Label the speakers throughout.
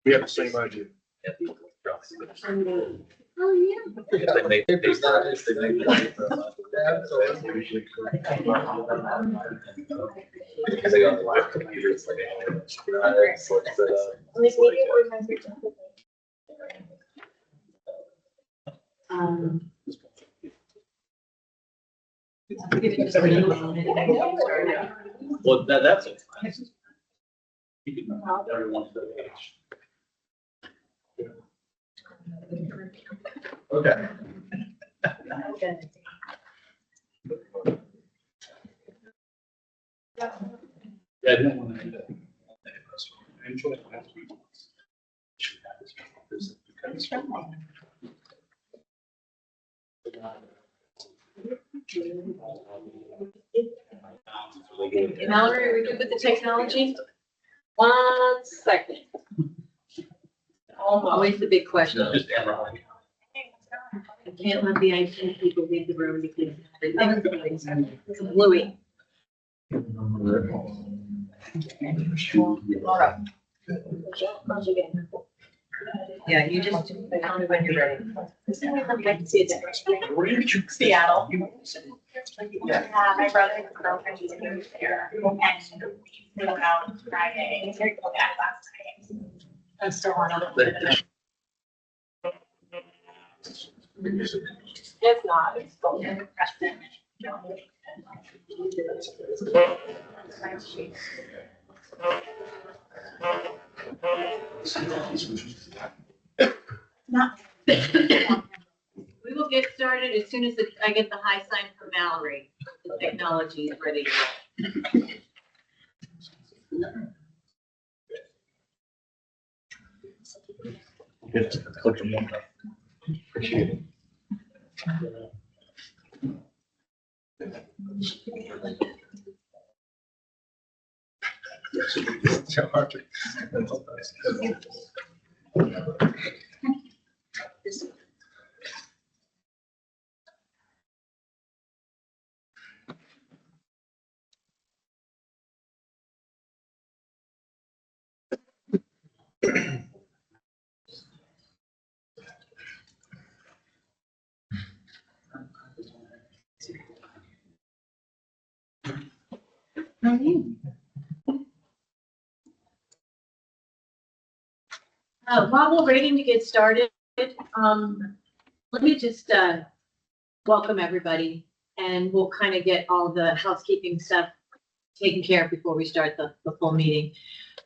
Speaker 1: We have the same idea.
Speaker 2: Oh, yeah.
Speaker 3: They make because they got live computers. Well, that's it. Everyone's the page. Okay. Yeah, I didn't want to do that. I enjoyed it last week.
Speaker 2: Mallory, are we good with the technology? 1 second. Always the big question.
Speaker 3: Just Emerald.
Speaker 2: I can't let the IT people leave the room because everything's bluey. Yeah, you just tell me when you're ready.
Speaker 4: Seattle. Yeah, my brother and girlfriend used to move there and we went out Friday. We were going back last night. I'm still on it. It's not, it's still in Preston. Not.
Speaker 2: We will get started as soon as I get the high sign from Mallory. The technology is ready to go.
Speaker 3: Click them one. Appreciate it.
Speaker 2: While we're waiting to get started, let me just welcome everybody, and we'll kind of get all the housekeeping stuff taken care of before we start the full meeting.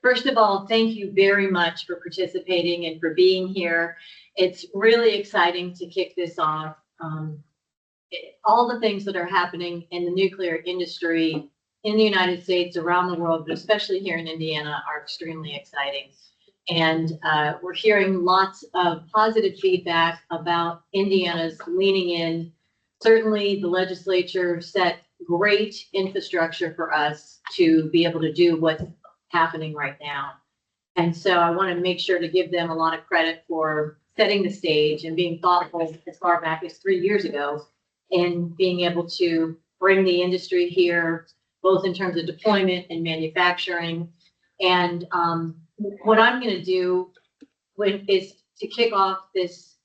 Speaker 2: First of all, thank you very much for participating and for being here. It's really exciting to kick this off. All the things that are happening in the nuclear industry in the United States, around the world, but especially here in Indiana, are extremely exciting. And we're hearing lots of positive feedback about Indiana's leaning in. Certainly, the legislature set great infrastructure for us to be able to do what's happening right now. And so I want to make sure to give them a lot of credit for setting the stage and being thoughtful as far back as 3 years ago and being able to bring the industry here, both in terms of deployment and manufacturing. And what I'm going to do is to kick off this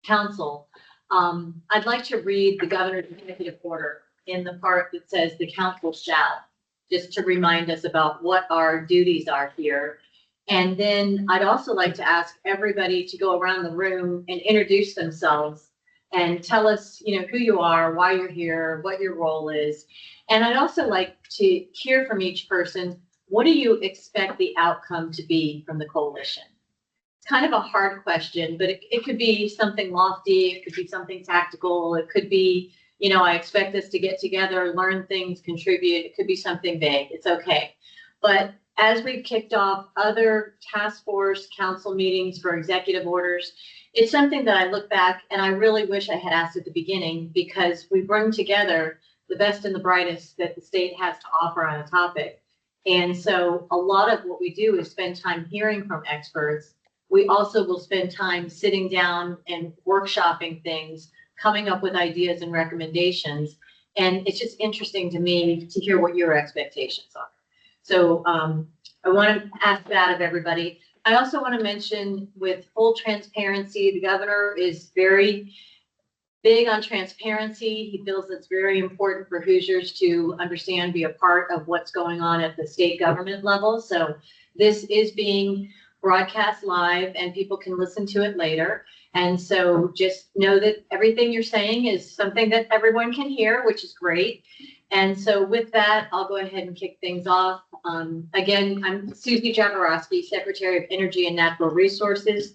Speaker 2: council. I'd like to read the governor's executive order in the part that says the council shall, just to remind us about what our duties are here. And then I'd also like to ask everybody to go around the room and introduce themselves and tell us, who you are, why you're here, what your role is. And I'd also like to hear from each person, what do you expect the outcome to be from the coalition? It's kind of a hard question, but it could be something lofty, it could be something tactical, it could be, I expect us to get together, learn things, contribute. It could be something vague. It's okay. But as we've kicked off other task force council meetings for executive orders, it's something that I look back and I really wish I had asked at the beginning, because we bring together the best and the brightest that the state has to offer on a topic. And so a lot of what we do is spend time hearing from experts. We also will spend time sitting down and workshopping things, coming up with ideas and recommendations. And it's just interesting to me to hear what your expectations are. So I want to ask that of everybody. I also want to mention with full transparency, the governor is very big on transparency. He feels it's very important for Hoosiers to understand, be a part of what's going on at the state government level. So this is being broadcast live and people can listen to it later. And so just know that everything you're saying is something that everyone can hear, which is great. And so with that, I'll go ahead and kick things off. Again, I'm Susie Jaworski, Secretary of Energy and Natural Resources,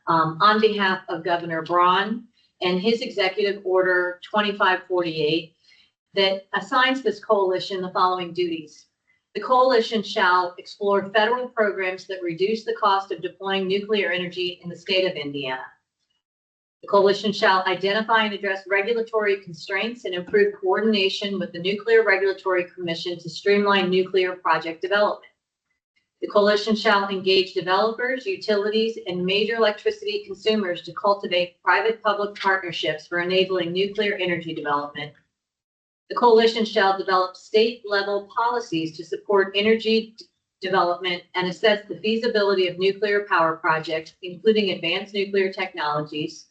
Speaker 2: on behalf of Governor Braun and his executive order 2548 that assigns this coalition the following duties. The coalition shall explore federal programs that reduce the cost of deploying nuclear energy in the state of Indiana. The coalition shall identify and address regulatory constraints and improve coordination with the Nuclear Regulatory Commission to streamline nuclear project development. The coalition shall engage developers, utilities, and major electricity consumers to cultivate private-public partnerships for enabling nuclear energy development. The coalition shall develop state-level policies to support energy development and assess the feasibility of nuclear power projects, including advanced nuclear technologies.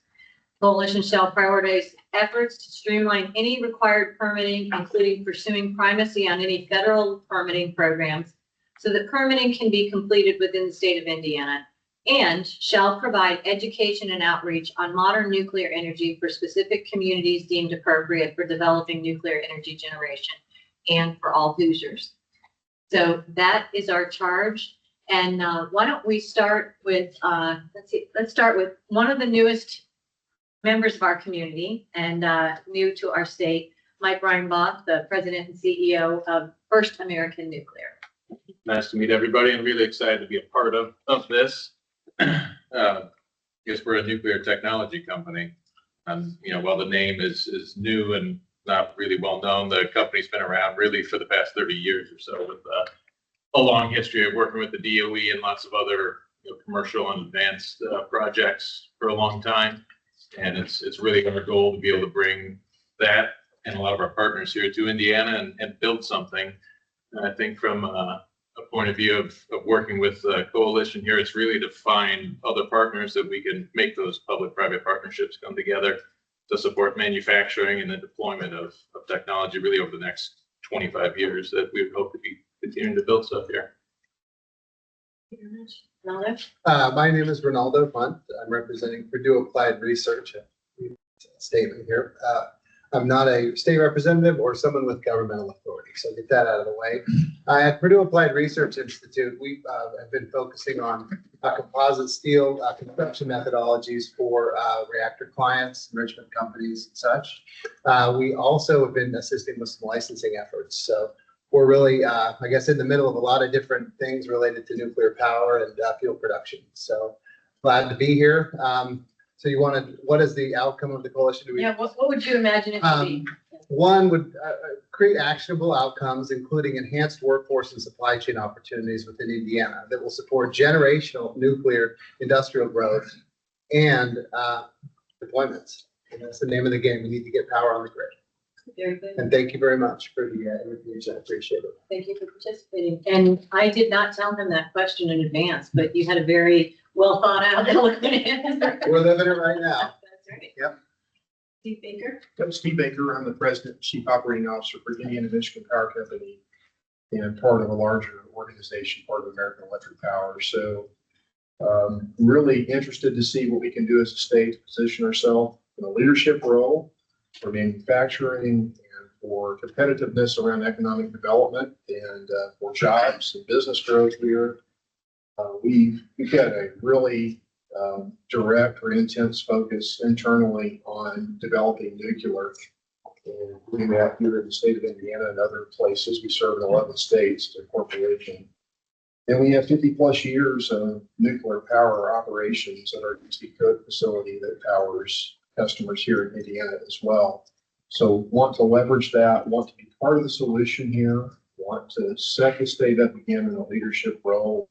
Speaker 2: Coalition shall prioritize efforts to streamline any required permitting, including pursuing primacy on any federal permitting programs, so that permitting can be completed within the state of Indiana, and shall provide education and outreach on modern nuclear energy for specific communities deemed appropriate for developing nuclear energy generation and for all Hoosiers. So that is our charge. And why don't we start with, let's start with one of the newest members of our community and new to our state, Mike Reinbach, the president and CEO of First American Nuclear.
Speaker 1: Nice to meet everybody. I'm really excited to be a part of this. I guess we're a nuclear technology company. While the name is new and not really well known, the company's been around really for the past 30 years or so with a long history of working with the DOE and lots of other commercial and advanced projects for a long time. And it's really our goal to be able to bring that and a lot of our partners here to Indiana and build something. And I think from a point of view of working with the coalition here, it's really to find other partners that we can make those public-private partnerships come together to support manufacturing and the deployment of technology really over the next 25 years that we would hope to be continuing to build stuff here.
Speaker 5: My name is Ronaldo Punt. I'm representing Purdue Applied Research. Statement here. I'm not a state representative or someone with governmental authority, so get that out of the way. At Purdue Applied Research Institute, we have been focusing on composite steel construction methodologies for reactor clients, enrichment companies, and such. We also have been assisting with some licensing efforts. So we're really, I guess, in the middle of a lot of different things related to nuclear power and fuel production. So glad to be here. So you wanted, what is the outcome of the coalition?
Speaker 2: What would you imagine it to be?
Speaker 5: One would create actionable outcomes, including enhanced workforce and supply chain opportunities within Indiana that will support generational nuclear industrial growth and deployments. And that's the name of the game. We need to get power on the grid.
Speaker 2: Very good.
Speaker 5: And thank you very much for the invitation. I appreciate it.
Speaker 2: Thank you for participating. And I did not tell him that question in advance, but you had a very well thought out, eloquent answer.
Speaker 5: We're living it right now.
Speaker 2: That's right.
Speaker 5: Yep.
Speaker 2: Steve Baker.
Speaker 6: I'm Steve Baker. I'm the president and chief operating officer for Indiana Michigan Power Company and part of a larger organization, part of American Electric Power. So really interested to see what we can do as a state to position ourselves in a leadership role for manufacturing and for competitiveness around economic development and for jobs and business growth here. We've got a really direct or intense focus internally on developing nuclear. And doing that here in the state of Indiana and other places. We serve in 11 states as a corporation. And we have 50 plus years of nuclear power operations at our East Code facility that powers customers here in Indiana as well. So want to leverage that, want to be part of the solution here, want to set the state up again in a leadership role.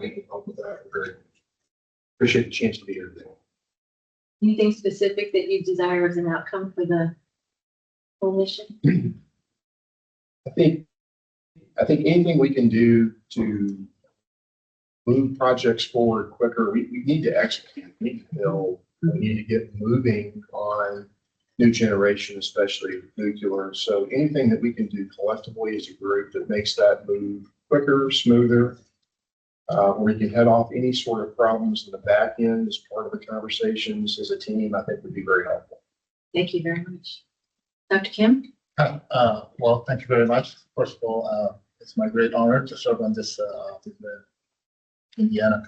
Speaker 6: We can help with that. Very appreciate the chance to be here today.
Speaker 2: Anything specific that you desire as an outcome for the coalition?
Speaker 6: I think anything we can do to move projects forward quicker. We need to execute, we need to build, we need to get moving on new generation, especially nuclear. So anything that we can do collectively as a group that makes that move quicker, smoother, where we can head off any sort of problems in the back end as part of the conversations as a team, I think would be very helpful.
Speaker 2: Thank you very much. Dr. Kim?
Speaker 7: Well, thank you very much. First of all, it's my great honor to serve on this with the Indiana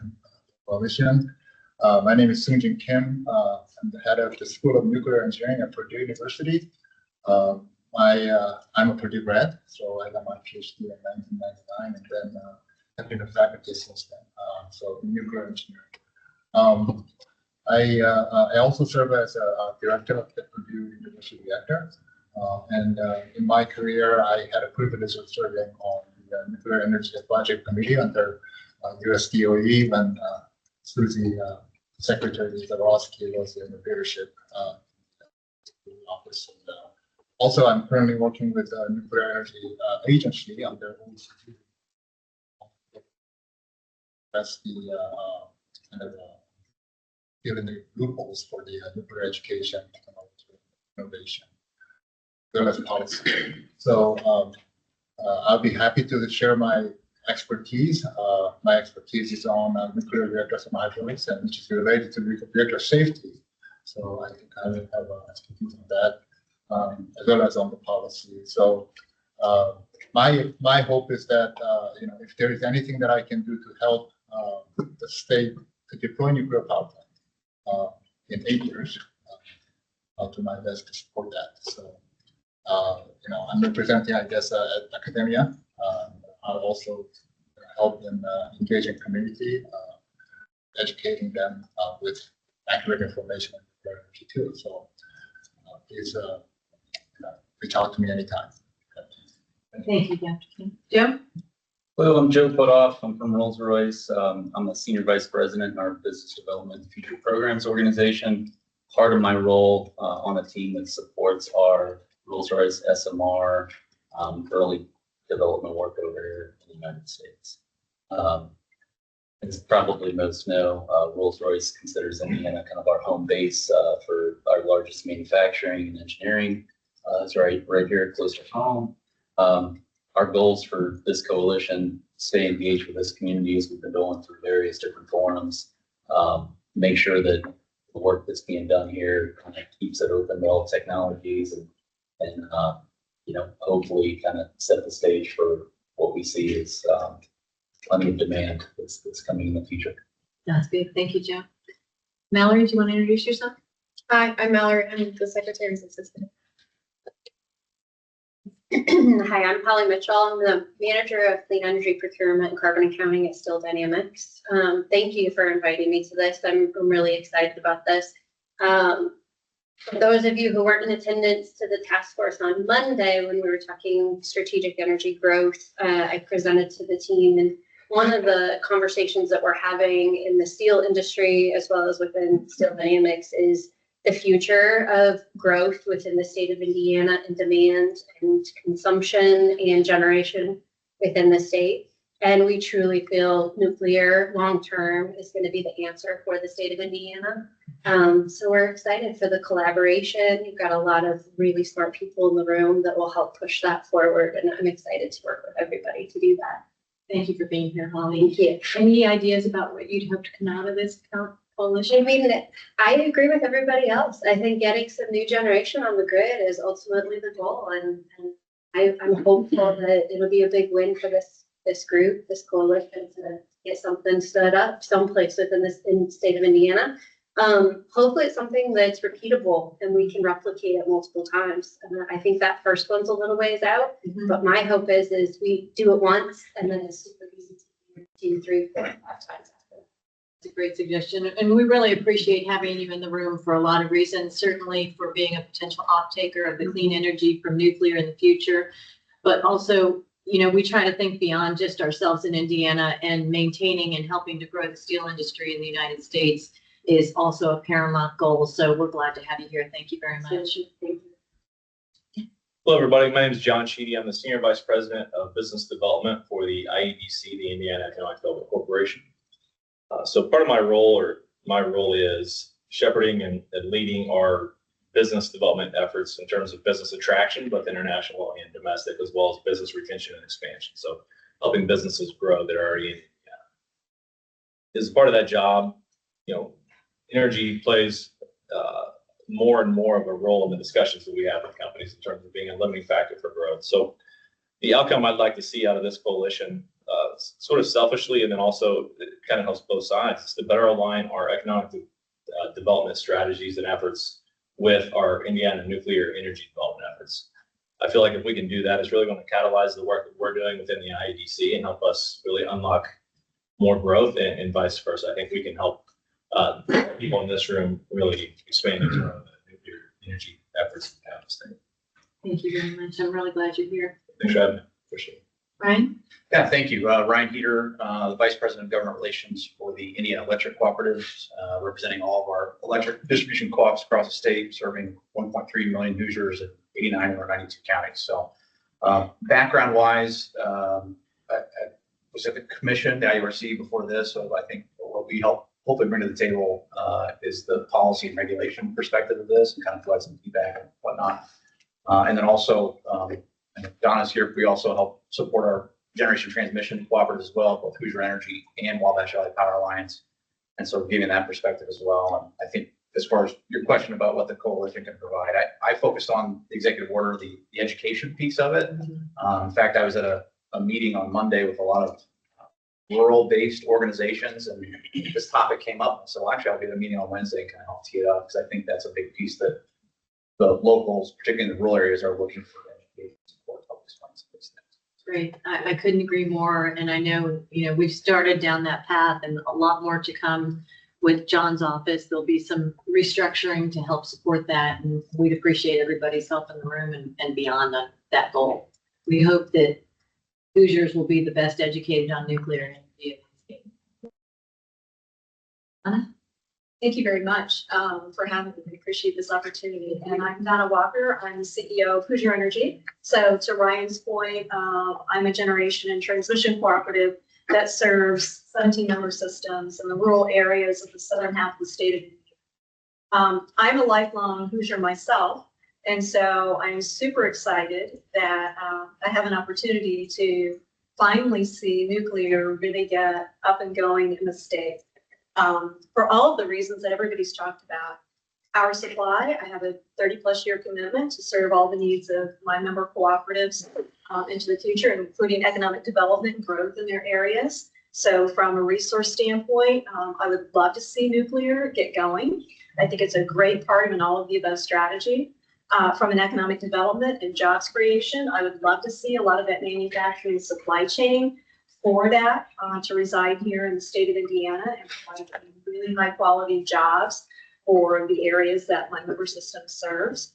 Speaker 7: Coalition. My name is Seung-Jin Kim. I'm the head of the School of Nuclear Engineering at Purdue University. I'm a Purdue grad, so I got my PhD in 1999, and then I've been a faculty assistant, so in nuclear engineering. I also serve as a director of the Purdue University Reactor. And in my career, I had a privilege of serving on the Nuclear Energy Project Committee under US DOE when Susie Secretary Zabrowski was in the leadership office. And, also, I'm currently working with the Nuclear Energy Agency under OECD. That's the kind of given the loopholes for the nuclear education, technology, innovation, as well as policy. So I'll be happy to share my expertise. My expertise is on nuclear reactors and hydraulics, and which is related to reactor safety. So I think I will have expertise on that, as well as on the policy. So my hope is that if there is anything that I can do to help the state to deploy nuclear power plant in 8 years, I'll do my best to support that. So I'm representing, I guess, academia. I'll also help in engaging community, educating them with accurate information on nuclear energy too. So please reach out to me anytime.
Speaker 2: Thank you, Dr. Kim. Joe?
Speaker 3: Hello, I'm Joe Putoff. I'm from Rolls-Royce. I'm the Senior Vice President in our Business Development Future Programs organization. Part of my role on a team that supports our Rolls-Royce SMR early development work over here in the United States. As probably most know, Rolls-Royce considers Indiana kind of our home base for our largest manufacturing and engineering. It's right here close to home. Our goals for this coalition, stay engaged with this community as we've been going through various different forums, make sure that the work that's being done here kind of keeps it open to all technologies and hopefully kind of set the stage for what we see as plenty of demand that's coming in the future.
Speaker 2: That's good. Thank you, Joe. Mallory, do you want to introduce yourself?
Speaker 8: Hi, I'm Mallory. I'm the Secretary's Assistant. Hi, I'm Polly Mitchell. I'm the Manager of Clean Energy Procurement and Carbon Accounting at Steel Dynamics. Thank you for inviting me to this. I'm really excited about this. For those of you who weren't in attendance to the task force on Monday when we were talking strategic energy growth, I presented to the team, and one of the conversations that we're having in the steel industry as well as within Steel Dynamics is the future of growth within the state of Indiana and demand and consumption and generation within the state. And we truly feel nuclear long-term is going to be the answer for the state of Indiana. So we're excited for the collaboration. You've got a lot of really smart people in the room that will help push that forward. And I'm excited to work with everybody to do that.
Speaker 2: Thank you for being here, Holly.
Speaker 8: Thank you.
Speaker 2: Any ideas about what you'd hope to come out of this coalition?
Speaker 8: I mean, I agree with everybody else. I think getting some new generation on the grid is ultimately the goal. And I'm hopeful that it'll be a big win for this group, this coalition, to get something stood up someplace within the state of Indiana. Hopefully it's something that's repeatable and we can replicate it multiple times. I think that first one's a little ways out, but my hope is we do it once and then it's super easy to do 2, 3, 4, 5 times after.
Speaker 2: It's a great suggestion. And we really appreciate having you in the room for a lot of reasons, certainly for being a potential off-taker of the clean energy from nuclear in the future, but also we try to think beyond just ourselves in Indiana, and maintaining and helping to grow the steel industry in the United States is also a paramount goal. So we're glad to have you here. Thank you very much.
Speaker 8: Thank you.
Speaker 9: Hello, everybody. My name is John Sheedy. I'm the Senior Vice President of Business Development for the IEDC, the Indiana Economic Development Corporation. So part of my role is shepherding and leading our business development efforts in terms of business attraction, both international and domestic, as well as business retention and expansion. So helping businesses grow that are already in Indiana. As part of that job, energy plays more and more of a role in the discussions that we have with companies in terms of being a limiting factor for growth. So the outcome I'd like to see out of this coalition, sort of selfishly, and then also it kind of helps both sides, is to better align our economic development strategies and efforts with our Indiana nuclear energy development efforts. I feel like if we can do that, it's really going to catalyze the work that we're doing within the IEDC and help us really unlock more growth and vice versa. I think we can help people in this room really expand into the nuclear energy efforts in the state.
Speaker 2: Thank you very much. I'm really glad you're here.
Speaker 9: Thanks for having me. Appreciate it.
Speaker 2: Ryan?
Speaker 10: Yeah, thank you. Ryan Heater, the Vice President of Government Relations for the Indiana Electric Cooperatives, representing all of our electric distribution co-ops across the state, serving 1.3 million Hoosiers in 89 or 92 counties. So background-wise, I was at the commission, the IURC, before this, so I think what we hopefully bring to the table is the policy and regulation perspective of this and kind of provide some feedback and whatnot. And then also, Donna's here, we also help support our generation transmission cooperative as well, both Hoosier Energy and Wabash Valley Power Alliance. And so giving that perspective as well. And I think as far as your question about what the coalition can provide, I focused on the executive order, the education piece of it. In fact, I was at a meeting on Monday with a lot of rural-based organizations, and this topic came up. So actually, I'll be at a meeting on Wednesday and kind of help tee it up, because I think that's a big piece that the locals, particularly in the rural areas, are looking for education support to help explain some of these things.
Speaker 2: Great. I couldn't agree more. And I know, we've started down that path and a lot more to come with John's office. There'll be some restructuring to help support that. And we'd appreciate everybody's help in the room and beyond that goal. We hope that Hoosiers will be the best educated on nuclear energy. Anna?
Speaker 11: Thank you very much for having me. I appreciate this opportunity. And I'm Donna Walker. I'm the CEO of Hoosier Energy. So to Ryan's point, I'm a generation and transmission cooperative that serves 17 member systems in the rural areas of the southern half of the state of Indiana. I'm a lifelong Hoosier myself. And so I'm super excited that I have an opportunity to finally see nuclear really get up and going in the state. For all of the reasons that everybody's talked about. Power supply, I have a 30+ year commitment to serve all the needs of my member cooperatives into the future, including economic development and growth in their areas. So from a resource standpoint, I would love to see nuclear get going. I think it's a great part of an all of the above strategy. From an economic development and jobs creation, I would love to see a lot of that manufacturing supply chain for that to reside here in the state of Indiana and provide really high quality jobs for the areas that my member system serves.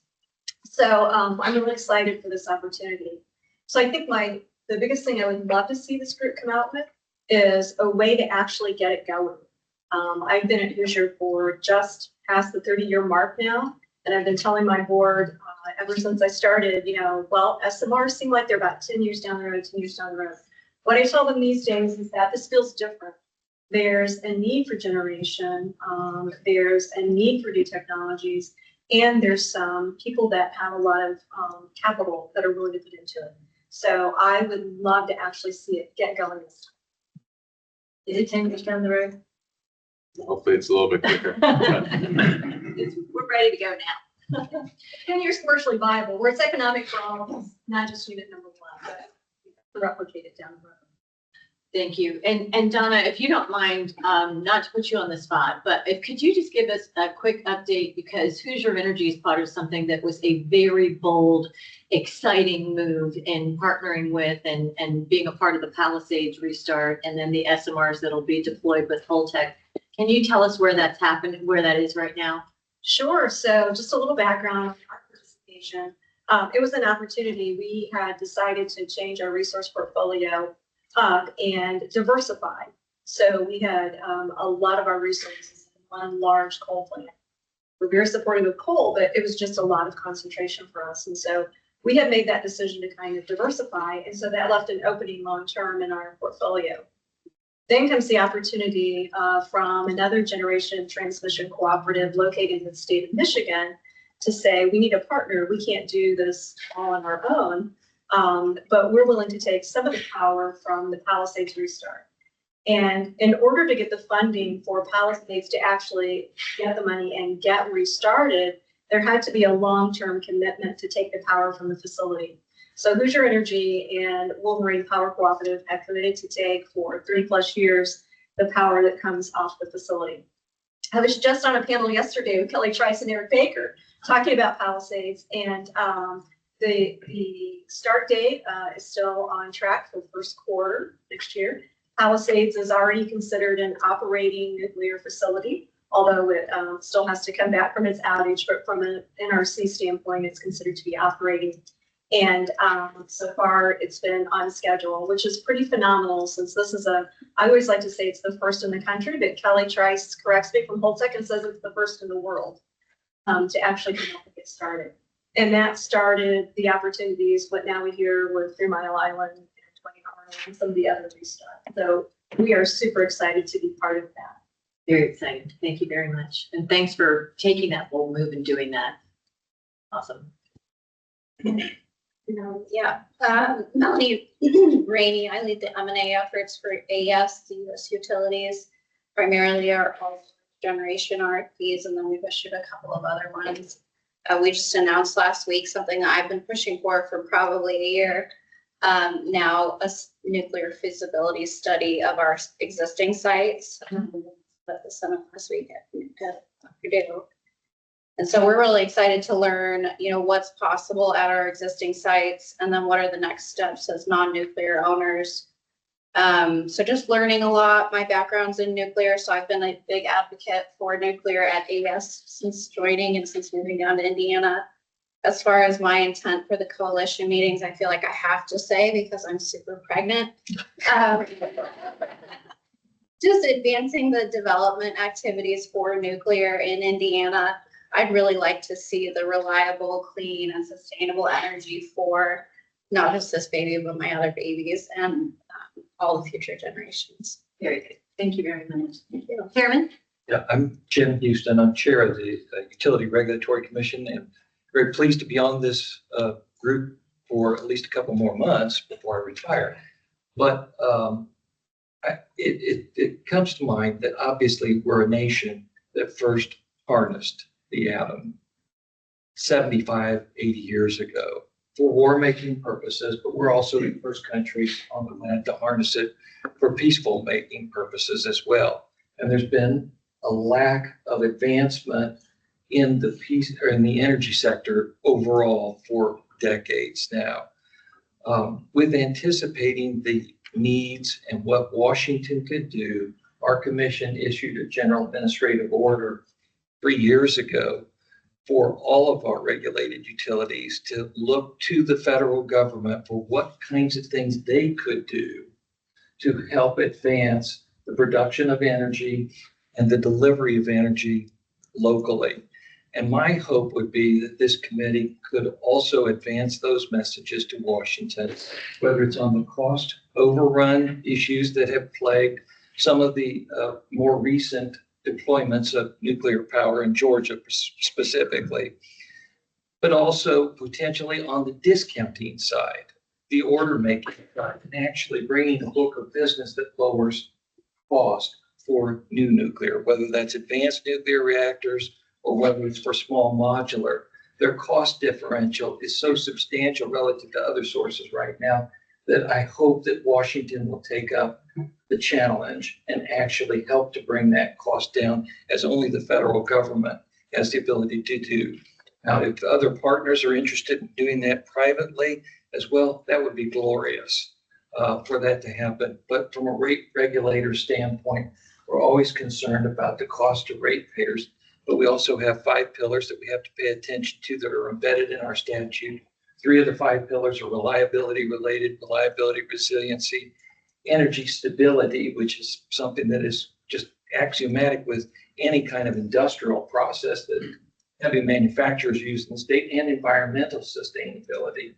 Speaker 11: So I'm really excited for this opportunity. So I think the biggest thing I would love to see this group come out with is a way to actually get it going. I've been at Hoosier for just past the 30-year mark now, and I've been telling my board ever since I started, well, SMRs seem like they're about 10 years down the road, 10 years down the road. What I tell them these days is that this feels different. There's a need for generation, there's a need for new technologies, and there's some people that have a lot of capital that are willing to put into it. So I would love to actually see it get going this time. Is it 10 years down the road?
Speaker 1: Hopefully it's a little bit quicker.
Speaker 11: We're ready to go now. 10 years commercially viable, where it's economic for all of us, not just unit number one, but replicate it down the road.
Speaker 2: Thank you. And Donna, if you don't mind, not to put you on the spot, but could you just give us a quick update, because Hoosier Energy is part of something that was a very bold, exciting move in partnering with and being a part of the Palisades restart, and then the SMRs that'll be deployed with Holtec. Can you tell us where that's happened, where that is right now?
Speaker 11: Sure. So just a little background on our participation. It was an opportunity. We had decided to change our resource portfolio and diversify. So we had a lot of our resources in one large coal plant. We're very supportive of coal, but it was just a lot of concentration for us. And so we had made that decision to kind of diversify. And so that left an opening long term in our portfolio. Then comes the opportunity from another generation transmission cooperative located in the state of Michigan to say, we need a partner. We can't do this all on our own, but we're willing to take some of the power from the Palisades restart. And in order to get the funding for Palisades to actually get the money and get restarted, there had to be a long-term commitment to take the power from the facility. So Hoosier Energy and Wolverine Power Cooperative have committed to take for 3+ years the power that comes off the facility. I was just on a panel yesterday with Kelly Trice and Eric Baker talking about Palisades, and the start date is still on track for the first quarter next year. Palisades is already considered an operating nuclear facility, although it still has to come back from its outage, but from an NRC standpoint, it's considered to be operating. And so far it's been on schedule, which is pretty phenomenal, since this is I always like to say it's the first in the country, but Kelly Trice corrects me from Holtec and says it's the first in the world to actually come up and get started. And that started the opportunities, what now we hear with 3 Mile Island and 20 Arnold and some of the other restarts. So we are super excited to be part of that.
Speaker 2: Very exciting. Thank you very much. And thanks for taking that bold move and doing that. Awesome.
Speaker 8: Melanie Rainey, I lead the M&A efforts for AES, the U.S. utilities, primarily our generation RFPs, and then we've issued a couple of other ones. We just announced last week something that I've been pushing for probably a year now, a nuclear feasibility study of our existing sites. At the summit last week at Purdue. And so we're really excited to learn, what's possible at our existing sites, and then what are the next steps as non-nuclear owners. So just learning a lot. My background's in nuclear, so I've been a big advocate for nuclear at AES since joining and since moving down to Indiana. As far as my intent for the coalition meetings, I feel like I have to say, because I'm super pregnant, just advancing the development activities for nuclear in Indiana. I'd really like to see the reliable, clean, and sustainable energy for not just this baby, but my other babies and all the future generations.
Speaker 2: Very good. Thank you very much. Thank you. Chairman?
Speaker 12: Yeah, I'm Jim Houston. I'm chair of the Utility Regulatory Commission, and very pleased to be on this group for at least a couple more months before I retire. But it comes to mind that obviously we're a nation that first harnessed the atom 75, 80 years ago for war-making purposes, but we're also the first country on the planet to harness it for peaceful making purposes as well. And there's been a lack of advancement in the peace or in the energy sector overall for decades now. With anticipating the needs and what Washington could do, our commission issued a general administrative order 3 years ago for all of our regulated utilities to look to the federal government for what kinds of things they could do to help advance the production of energy and the delivery of energy locally. And my hope would be that this committee could also advance those messages to Washington, whether it's on the cost overrun issues that have plagued some of the more recent deployments of nuclear power in Georgia specifically, but also potentially on the discounting side, the order making side, and actually bringing a book of business that lowers cost for new nuclear, whether that's advanced nuclear reactors or whether it's for small modular. Their cost differential is so substantial relative to other sources right now that I hope that Washington will take up the challenge and actually help to bring that cost down, as only the federal government has the ability to do. Now, if other partners are interested in doing that privately as well, that would be glorious for that to happen. But from a rate regulator standpoint, we're always concerned about the cost to ratepayers, but we also have 5 pillars that we have to pay attention to that are embedded in our statute. 3 of the 5 pillars are reliability related, reliability, resiliency, energy stability, which is something that is just axiomatic with any kind of industrial process that heavy manufacturers use in the state, and environmental sustainability.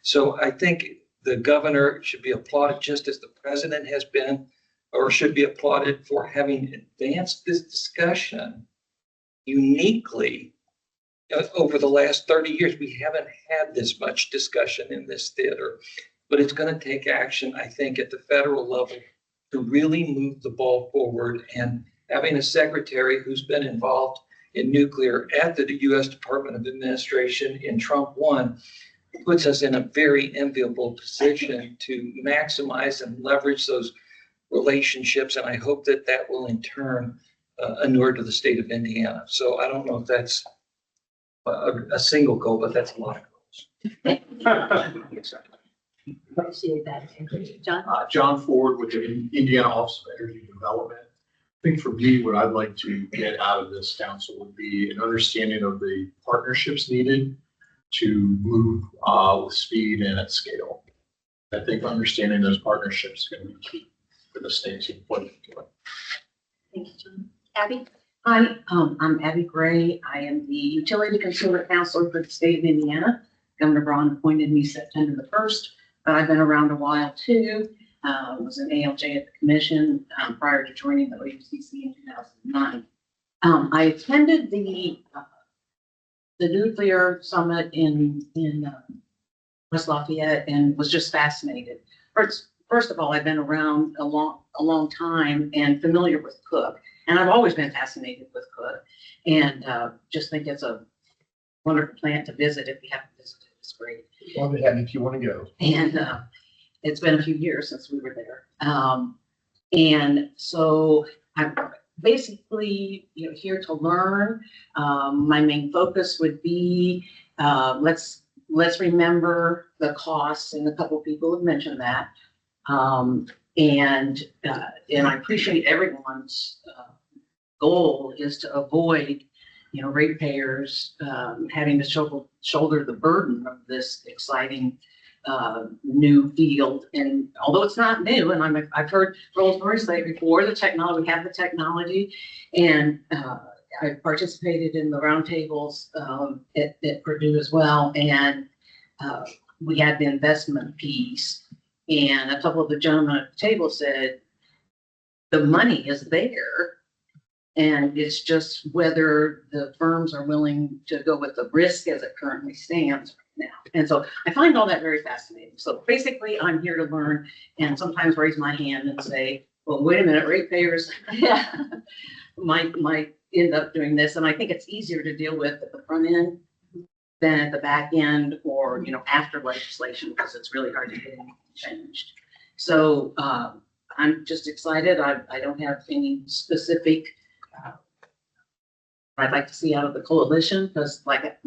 Speaker 12: So I think the governor should be applauded, just as the president has been, or should be applauded for having advanced this discussion uniquely. Over the last 30 years, we haven't had this much discussion in this theater, but it's going to take action, I think, at the federal level to really move the ball forward. And having a secretary who's been involved in nuclear at the U.S. Department of Administration in Trump 1 puts us in a very enviable position to maximize and leverage those relationships. And I hope that that will in turn inure to the state of Indiana. So I don't know if that's a single goal, but that's a lot of goals.
Speaker 2: Appreciate that. John?
Speaker 6: John Ford with the Indiana Office of Energy Development. I think for me, what I'd like to get out of this council would be an understanding of the partnerships needed to move with speed and at scale. I think understanding those partnerships is going to be key for the state to put into it.
Speaker 2: Thank you, John. Abby?
Speaker 13: Hi, I'm Abby Gray. I am the Utility Consumer Counselor for the state of Indiana. Governor Braun appointed me September the 1st, but I've been around a while too. Was an ALJ at the commission prior to joining the OUCC in 2009. I attended the nuclear summit in West Lafayette and was just fascinated. First of all, I've been around a long time and familiar with Cook, and I've always been fascinated with Cook, and just think it's a wonderful plant to visit if you haven't visited. It's great.
Speaker 6: Love to have you if you want to go.
Speaker 13: And it's been a few years since we were there. And so I'm basically, here to learn. My main focus would be, let's remember the costs, and a couple of people have mentioned that. And I appreciate everyone's goal is to avoid, ratepayers having to shoulder the burden of this exciting new field. And although it's not new, and I've heard Rolls-Royce say before, we have the technology, and I participated in the roundtables at Purdue as well, and we had the investment piece, and a couple of the gentlemen at the table said the money is there, and it's just whether the firms are willing to go with the risk as it currently stands right now. And so I find all that very fascinating. So basically, I'm here to learn and sometimes raise my hand and say, well, wait a minute, ratepayers might end up doing this. And I think it's easier to deal with at the front end than at the back end or, after legislation, because it's really hard to get anything changed. So I'm just excited. I don't have any specific I'd like to see out of the coalition, because like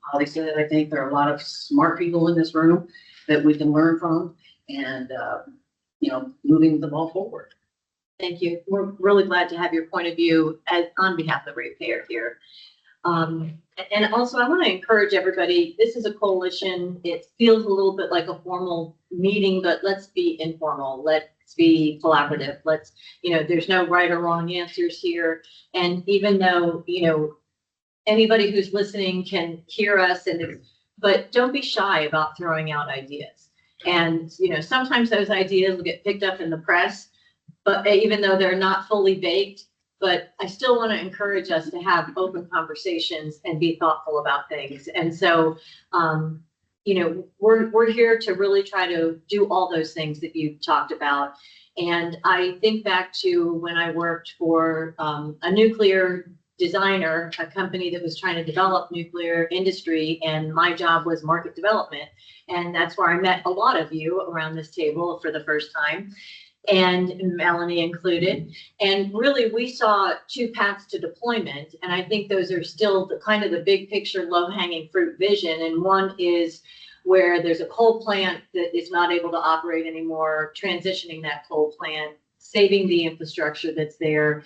Speaker 13: Holly said, I think there are a lot of smart people in this room that we can learn from, and moving the ball forward.
Speaker 2: Thank you. We're really glad to have your point of view on behalf of the ratepayer here. And also, I want to encourage everybody, this is a coalition. It feels a little bit like a formal meeting, but let's be informal. Let's be collaborative. There's no right or wrong answers here. And even though, anybody who's listening can hear us, but don't be shy about throwing out ideas. And, sometimes those ideas will get picked up in the press, but even though they're not fully baked, but I still want to encourage us to have open conversations and be thoughtful about things. And so, we're here to really try to do all those things that you talked about. And I think back to when I worked for a nuclear designer, a company that was trying to develop nuclear industry, and my job was market development. And that's where I met a lot of you around this table for the first time, and Melanie included. And really, we saw two paths to deployment. And I think those are still the big picture, low-hanging fruit vision. And one is where there's a coal plant that is not able to operate anymore, transitioning that coal plant, saving the infrastructure that's there,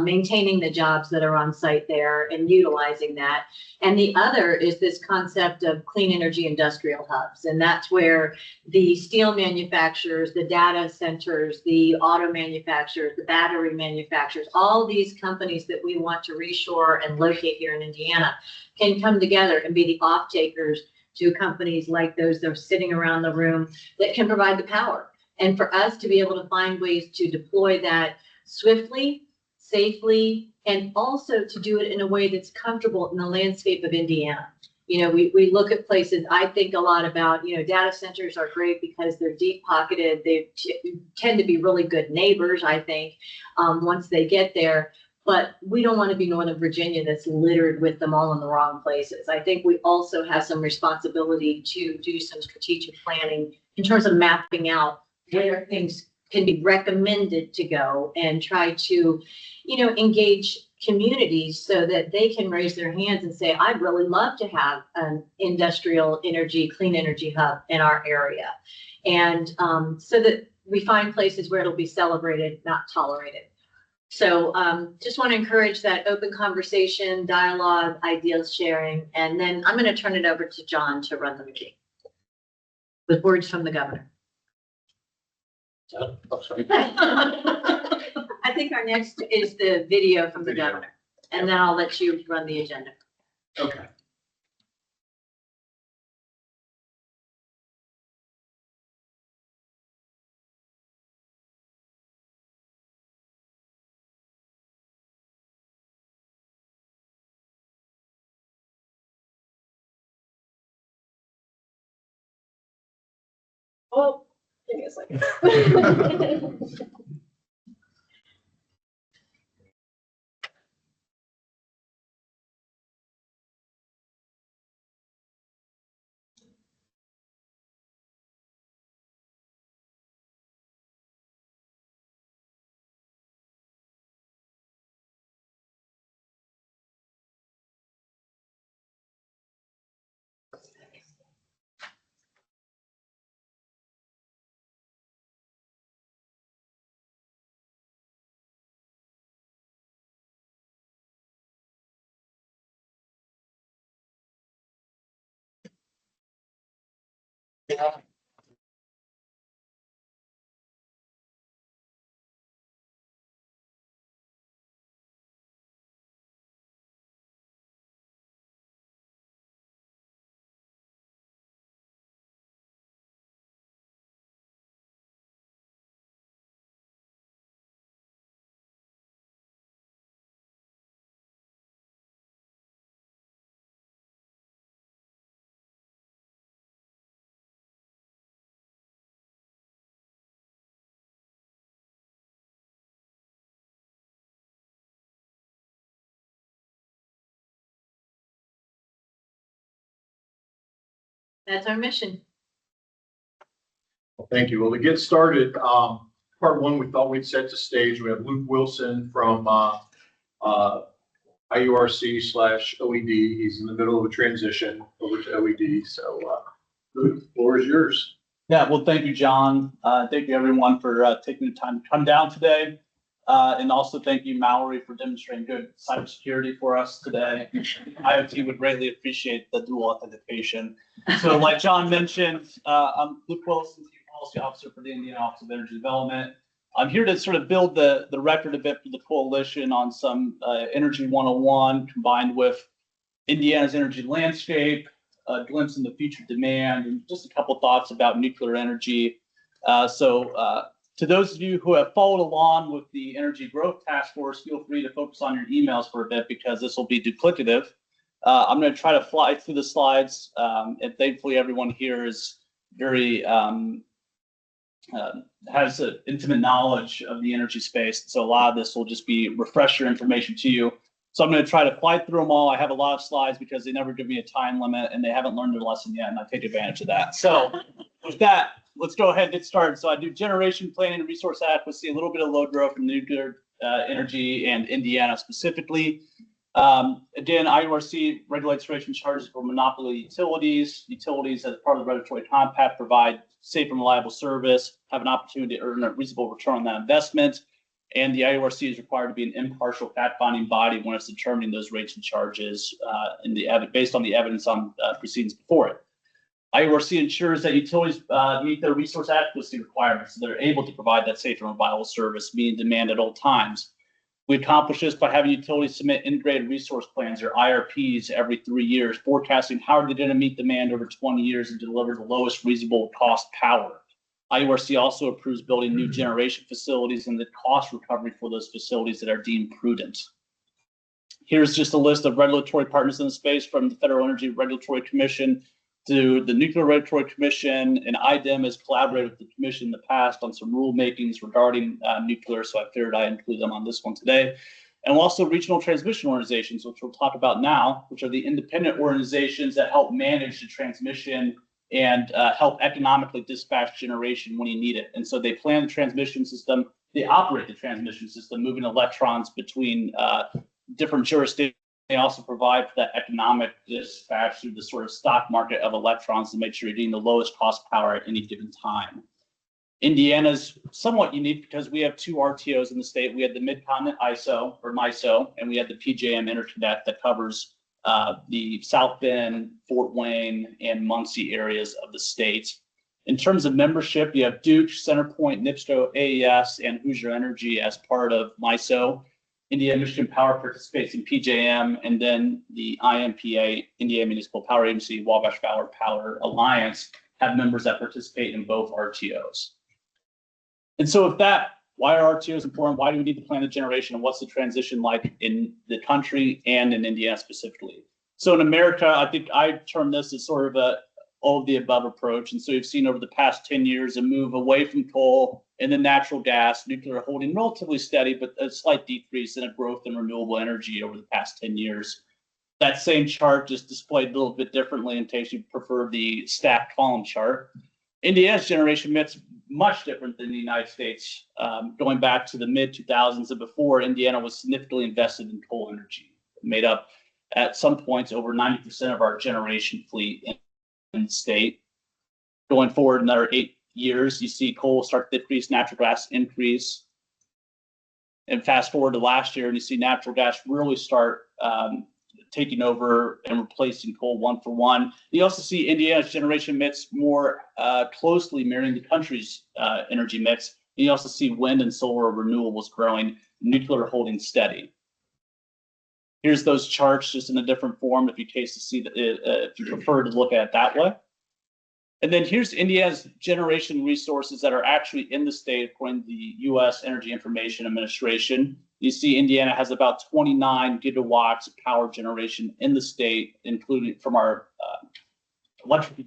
Speaker 2: maintaining the jobs that are on site there, and utilizing that. And the other is this concept of clean energy industrial hubs. And that's where the steel manufacturers, the data centers, the auto manufacturers, the battery manufacturers, all these companies that we want to reshore and locate here in Indiana can come together and be the off-takers to companies like those that are sitting around the room that can provide the power. And for us to be able to find ways to deploy that swiftly, safely, and also to do it in a way that's comfortable in the landscape of Indiana. You know, we look at places, I think a lot about, you know, data centers are great because they're deep pocketed. They tend to be really good neighbors, I think, once they get there. But we don't want to be Northern Virginia that's littered with them all in the wrong places. I think we also have some responsibility to do some strategic planning in terms of mapping out where things can be recommended to go and try to, you know, engage communities so that they can raise their hands and say, I'd really love to have an industrial energy, clean energy hub in our area. And so that we find places where it'll be celebrated, not tolerated. So just want to encourage that open conversation, dialogue, ideas sharing, and then I'm going to turn it over to John to run the meeting with words from the governor. I think our next is the video from the governor, and then I'll let you run the agenda.
Speaker 6: Okay.
Speaker 11: Oh, give me a second.
Speaker 2: That's our mission.
Speaker 6: Well, thank you. Well, to get started, part one, we thought we'd set the stage. We have Luke Wilson from IURC/OED. He's in the middle of a transition over to OED. So, Luke, the floor is yours.
Speaker 14: Yeah, well, thank you, John. Thank you, everyone, for taking the time to come down today. And also thank you, Mallory, for demonstrating good cybersecurity for us today. IoT would greatly appreciate the dual authentication. So like John mentioned, I'm Luke Wilson, Chief Policy Officer for the Indiana Office of Energy Development. I'm here to sort of build the record a bit for the coalition on some Energy 101 combined with Indiana's energy landscape, a glimpse into future demand, and just a couple thoughts about nuclear energy. To those of you who have followed along with the Energy Growth Task Force, feel free to focus on your emails for a bit because this will be duplicative. I'm going to try to fly through the slides, and thankfully everyone here is very has an intimate knowledge of the energy space. So a lot of this will just be refresher information to you. So I'm going to try to fly through them all. I have a lot of slides because they never give me a time limit and they haven't learned their lesson yet, and I take advantage of that. So with that, let's go ahead and get started. So I do generation planning and resource adequacy, a little bit of load growth from nuclear energy and Indiana specifically. Again, IURC regulates rates and charges for monopoly utilities. Utilities, as part of the regulatory compact, provide safe and reliable service, have an opportunity to earn a reasonable return on that investment. And the IURC is required to be an impartial fact-finding body when it's determining those rates and charges based on the evidence on proceedings before it. IURC ensures that utilities meet their resource adequacy requirements, so they're able to provide that safe and reliable service, meeting demand at all times. We accomplish this by having utilities submit integrated resource plans, or IRPs, every 3 years, forecasting how they're going to meet demand over 20 years and deliver the lowest reasonable cost power. IURC also approves building new generation facilities and the cost recovery for those facilities that are deemed prudent. Here's just a list of regulatory partners in the space, from the Federal Energy Regulatory Commission to the Nuclear Regulatory Commission, and IDEM has collaborated with the commission in the past on some rulemakings regarding nuclear, so I figured I'd include them on this one today. And also regional transmission organizations, which we'll talk about now, which are the independent organizations that help manage the transmission and help economically dispatch generation when you need it. And so they plan the transmission system, they operate the transmission system, moving electrons between different jurisdictions. They also provide for that economic dispatch through the sort of stock market of electrons to make sure you're getting the lowest cost power at any given time. Indiana's somewhat unique because we have 2 RTOs in the state. We had the Mid-Continent ISO, or MISO, and we had the PJM Interconnect that covers the South Bend, Fort Wayne, and Muncie areas of the state. In terms of membership, you have Duke, CenterPoint, NIPSCO, AES, and Hoosier Energy as part of MISO. Indiana Michigan Power participates in PJM, and then the IMPA, Indiana Municipal Power Agency, Wabash Valley Power Alliance, have members that participate in both RTOs. And so with that, why are RTOs important? Why do we need to plan the generation, and what's the transition like in the country and in Indiana specifically? So in America, I think I term this as sort of a all of the above approach. And so you've seen over the past 10 years a move away from coal and then natural gas, nuclear holding relatively steady, but a slight decrease in a growth in renewable energy over the past 10 years. That same chart just displayed a little bit differently in case you prefer the stacked column chart. Indiana's generation mix much different than the United States. Going back to the mid 2000s and before, Indiana was significantly invested in coal energy. It made up at some points over 90% of our generation fleet in the state. Going forward another 8 years, you see coal start to decrease, natural gas increase. And fast forward to last year, and you see natural gas really start taking over and replacing coal 1 for 1. You also see Indiana's generation mix more closely mirroring the country's energy mix. And you also see wind and solar renewables growing, nuclear holding steady. Here's those charts just in a different form if you case to see that if you prefer to look at it that way. And then here's Indiana's generation resources that are actually in the state according to the U.S. Energy Information Administration. You see Indiana has about 29 gigawatts of power generation in the state, including from our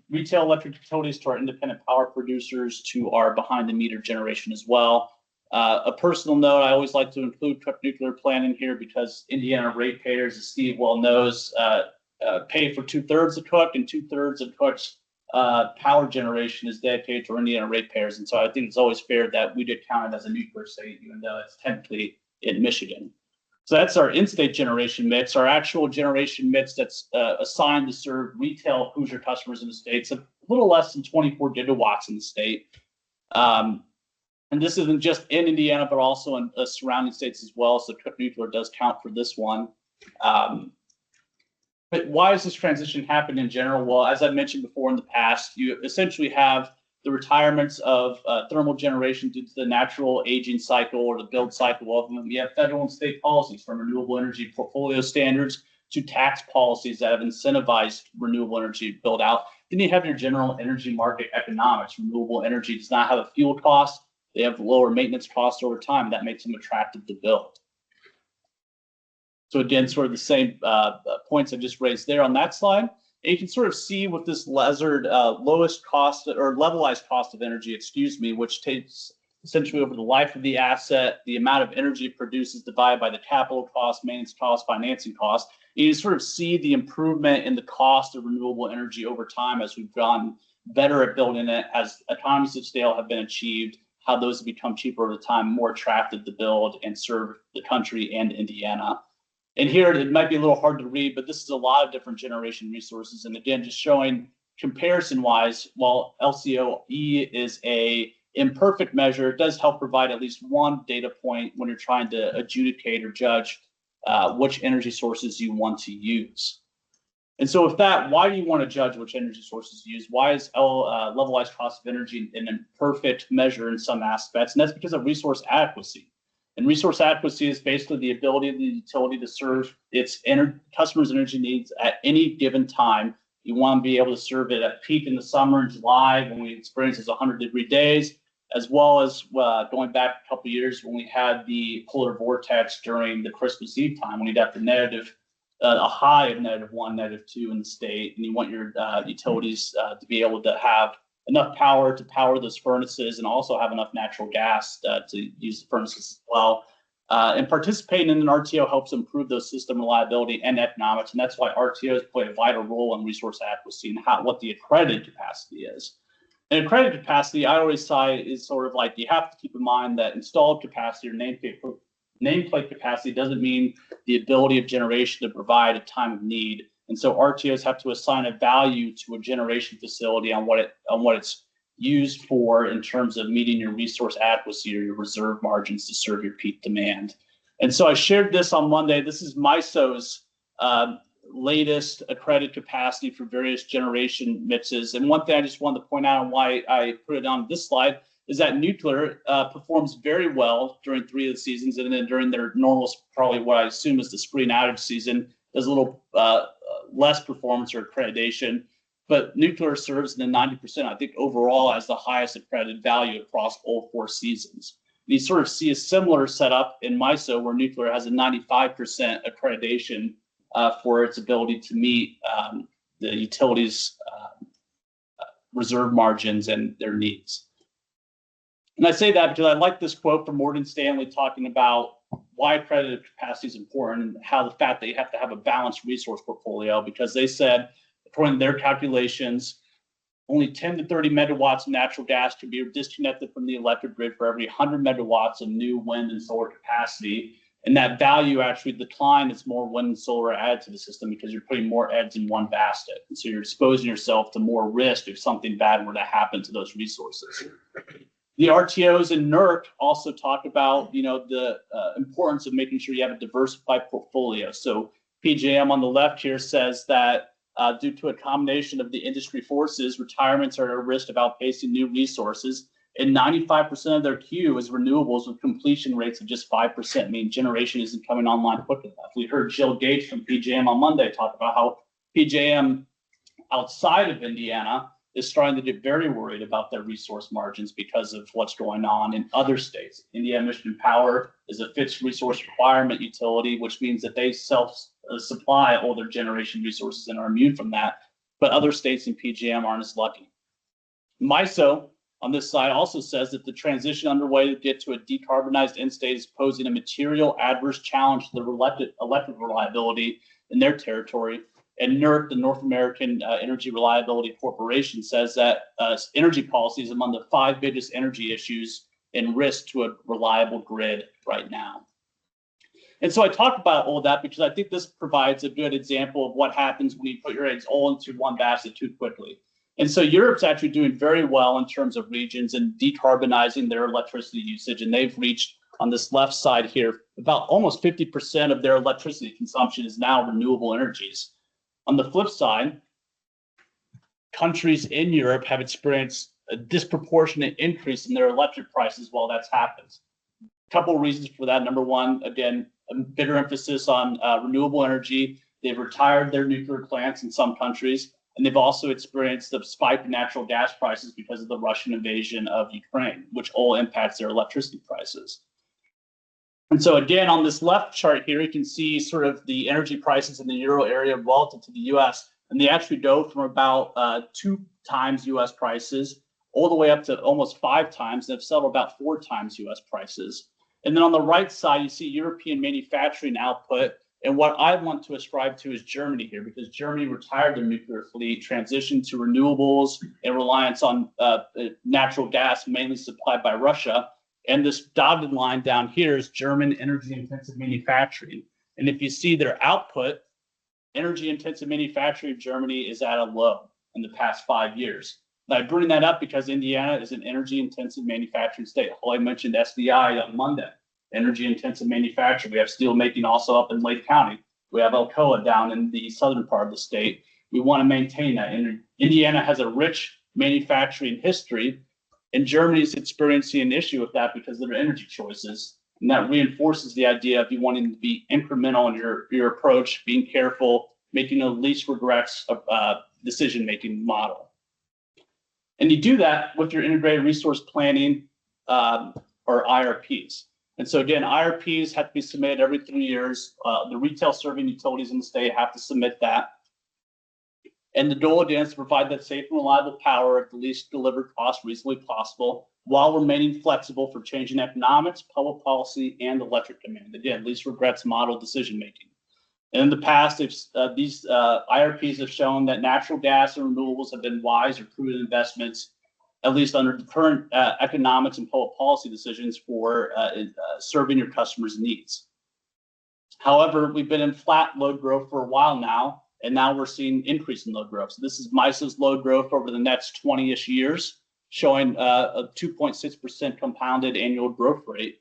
Speaker 14: retail electric utilities to our independent power producers to our behind the meter generation as well. A personal note, I always like to include Cook Nuclear Plant in here because Indiana ratepayers, as Steve well knows, pay for 2/3 of Cook, and 2/3 of Cook's power generation is dedicated to Indiana ratepayers. And so I think it's always fair that we did count it as a nuclear state, even though it's technically in Michigan. So that's our in-state generation mix. Our actual generation mix that's assigned to serve retail Hoosier customers in the state. It's a little less than 24 gigawatts in the state. And this isn't just in Indiana, but also in surrounding states as well. So Cook Nuclear does count for this one. But why is this transition happening in general? Well, as I mentioned before in the past, you essentially have the retirements of thermal generation due to the natural aging cycle or the build cycle of them. You have federal and state policies from renewable energy portfolio standards to tax policies that have incentivized renewable energy build out. Then you have your general energy market economics. Renewable energy does not have a fuel cost. They have lower maintenance costs over time. That makes them attractive to build. So again, sort of the same points I just raised there on that slide. And you can sort of see with this lasered lowest cost or levelized cost of energy, which takes essentially over the life of the asset, the amount of energy it produces divided by the capital cost, maintenance cost, financing cost. You sort of see the improvement in the cost of renewable energy over time as we've gone better at building it, as economies of scale have been achieved, how those have become cheaper over time, more attractive to build and serve the country and Indiana. And here it might be a little hard to read, but this is a lot of different generation resources. And again, just showing comparison wise, while LCOE is a imperfect measure, it does help provide at least one data point when you're trying to adjudicate or judge which energy sources you want to use. And so with that, why do you want to judge which energy sources to use? Why is levelized cost of energy an imperfect measure in some aspects? And that's because of resource adequacy. And resource adequacy is basically the ability of the utility to serve its customers' energy needs at any given time You want to be able to serve it at peak in the summer in July when we experience those 100-degree days, as well as going back a couple of years when we had the polar vortex during the Christmas Eve time, when you'd have a high of -1, -2 in the state, and you want your utilities to be able to have enough power to power those furnaces and also have enough natural gas to use the furnaces as well. And participating in an RTO helps improve those system reliability and economics, and that's why RTOs play a vital role in resource adequacy and what the accredited capacity is. And accredited capacity, I always cite, is sort of like you have to keep in mind that installed capacity or nameplate capacity doesn't mean the ability of generation to provide at time of need. And so RTOs have to assign a value to a generation facility on what it's used for in terms of meeting your resource adequacy or your reserve margins to serve your peak demand. And so I shared this on Monday. This is MISO's latest accredited capacity for various generation mixes. And one thing I just wanted to point out and why I put it on this slide is that nuclear performs very well during 3 of the seasons, and then during their normal, probably what I assume is the spring outage season, there's a little less performance or accreditation. But nuclear serves in the 90%, I think, overall as the highest accredited value across all 4 seasons. You sort of see a similar setup in MISO where nuclear has a 95% accreditation for its ability to meet the utilities' reserve margins and their needs. And I say that because I like this quote from Morgan Stanley talking about why accredited capacity is important and how the fact that you have to have a balanced resource portfolio, because they said, according to their calculations, only 10 to 30 megawatts of natural gas can be disconnected from the electric grid for every 100 megawatts of new wind and solar capacity. And that value actually declines as more wind and solar are added to the system because you're putting more eggs in one basket. And so you're exposing yourself to more risk if something bad were to happen to those resources. The RTOs and NERC also talk about, the importance of making sure you have a diversified portfolio. So PJM on the left here says that due to a combination of the industry forces, retirements are at a risk of outpacing new resources, and 95% of their queue is renewables with completion rates of just 5%, meaning generation isn't coming online quick enough. We heard Jill Gates from PJM on Monday talk about how PJM outside of Indiana is starting to get very worried about their resource margins because of what's going on in other states. Indiana Michigan Power is a fixed resource requirement utility, which means that they self-supply all their generation resources and are immune from that. But other states in PJM aren't as lucky. MISO on this side also says that the transition underway to get to a decarbonized end state is posing a material adverse challenge to the electric reliability in their territory. And NERC, the North American Energy Reliability Corporation, says that energy policy is among the 5 biggest energy issues and risk to a reliable grid right now. And so I talk about all that because I think this provides a good example of what happens when you put your eggs all into one basket too quickly. And so Europe's actually doing very well in terms of regions and decarbonizing their electricity usage. And they've reached, on this left side here, about almost 50% of their electricity consumption is now renewable energies. On the flip side, countries in Europe have experienced a disproportionate increase in their electric prices while that's happened. A couple of reasons for that. Number one, again, a bigger emphasis on renewable energy. They've retired their nuclear plants in some countries, and they've also experienced a spike in natural gas prices because of the Russian invasion of Ukraine, which all impacts their electricity prices. And so again, on this left chart here, you can see sort of the energy prices in the Euro area relative to the US, and they actually go from about 2 times US prices all the way up to almost 5 times, and have settled about 4 times US prices. And then on the right side, you see European manufacturing output. And what I want to ascribe to is Germany here, because Germany retired their nuclear fleet, transitioned to renewables and reliance on natural gas, mainly supplied by Russia. And this dotted line down here is German energy-intensive manufacturing. And if you see their output, energy-intensive manufacturing in Germany is at a low in the past 5 years. And I bring that up because Indiana is an energy-intensive manufacturing state. I mentioned SDI on Monday, energy-intensive manufacturing. We have steel making also up in Lake County. We have Alcoa down in the southern part of the state. We want to maintain that. And Indiana has a rich manufacturing history, and Germany is experiencing an issue with that because of their energy choices. And that reinforces the idea of you wanting to be incremental in your approach, being careful, making the least regrets decision-making model. And you do that with your integrated resource planning or IRPs. And so again, IRPs have to be submitted every 3 years. The retail serving utilities in the state have to submit that. And the goal again is to provide that safe and reliable power at the least delivered cost reasonably possible, while remaining flexible for changing economics, public policy, and electric demand. Again, least regrets model decision-making. And in the past, these IRPs have shown that natural gas and renewables have been wise or prudent investments, at least under the current economics and public policy decisions for serving your customers' needs. However, we've been in flat load growth for a while now, and now we're seeing increase in load growth. So this is MISO's load growth over the next 20-ish years, showing a 2.6% compounded annual growth rate.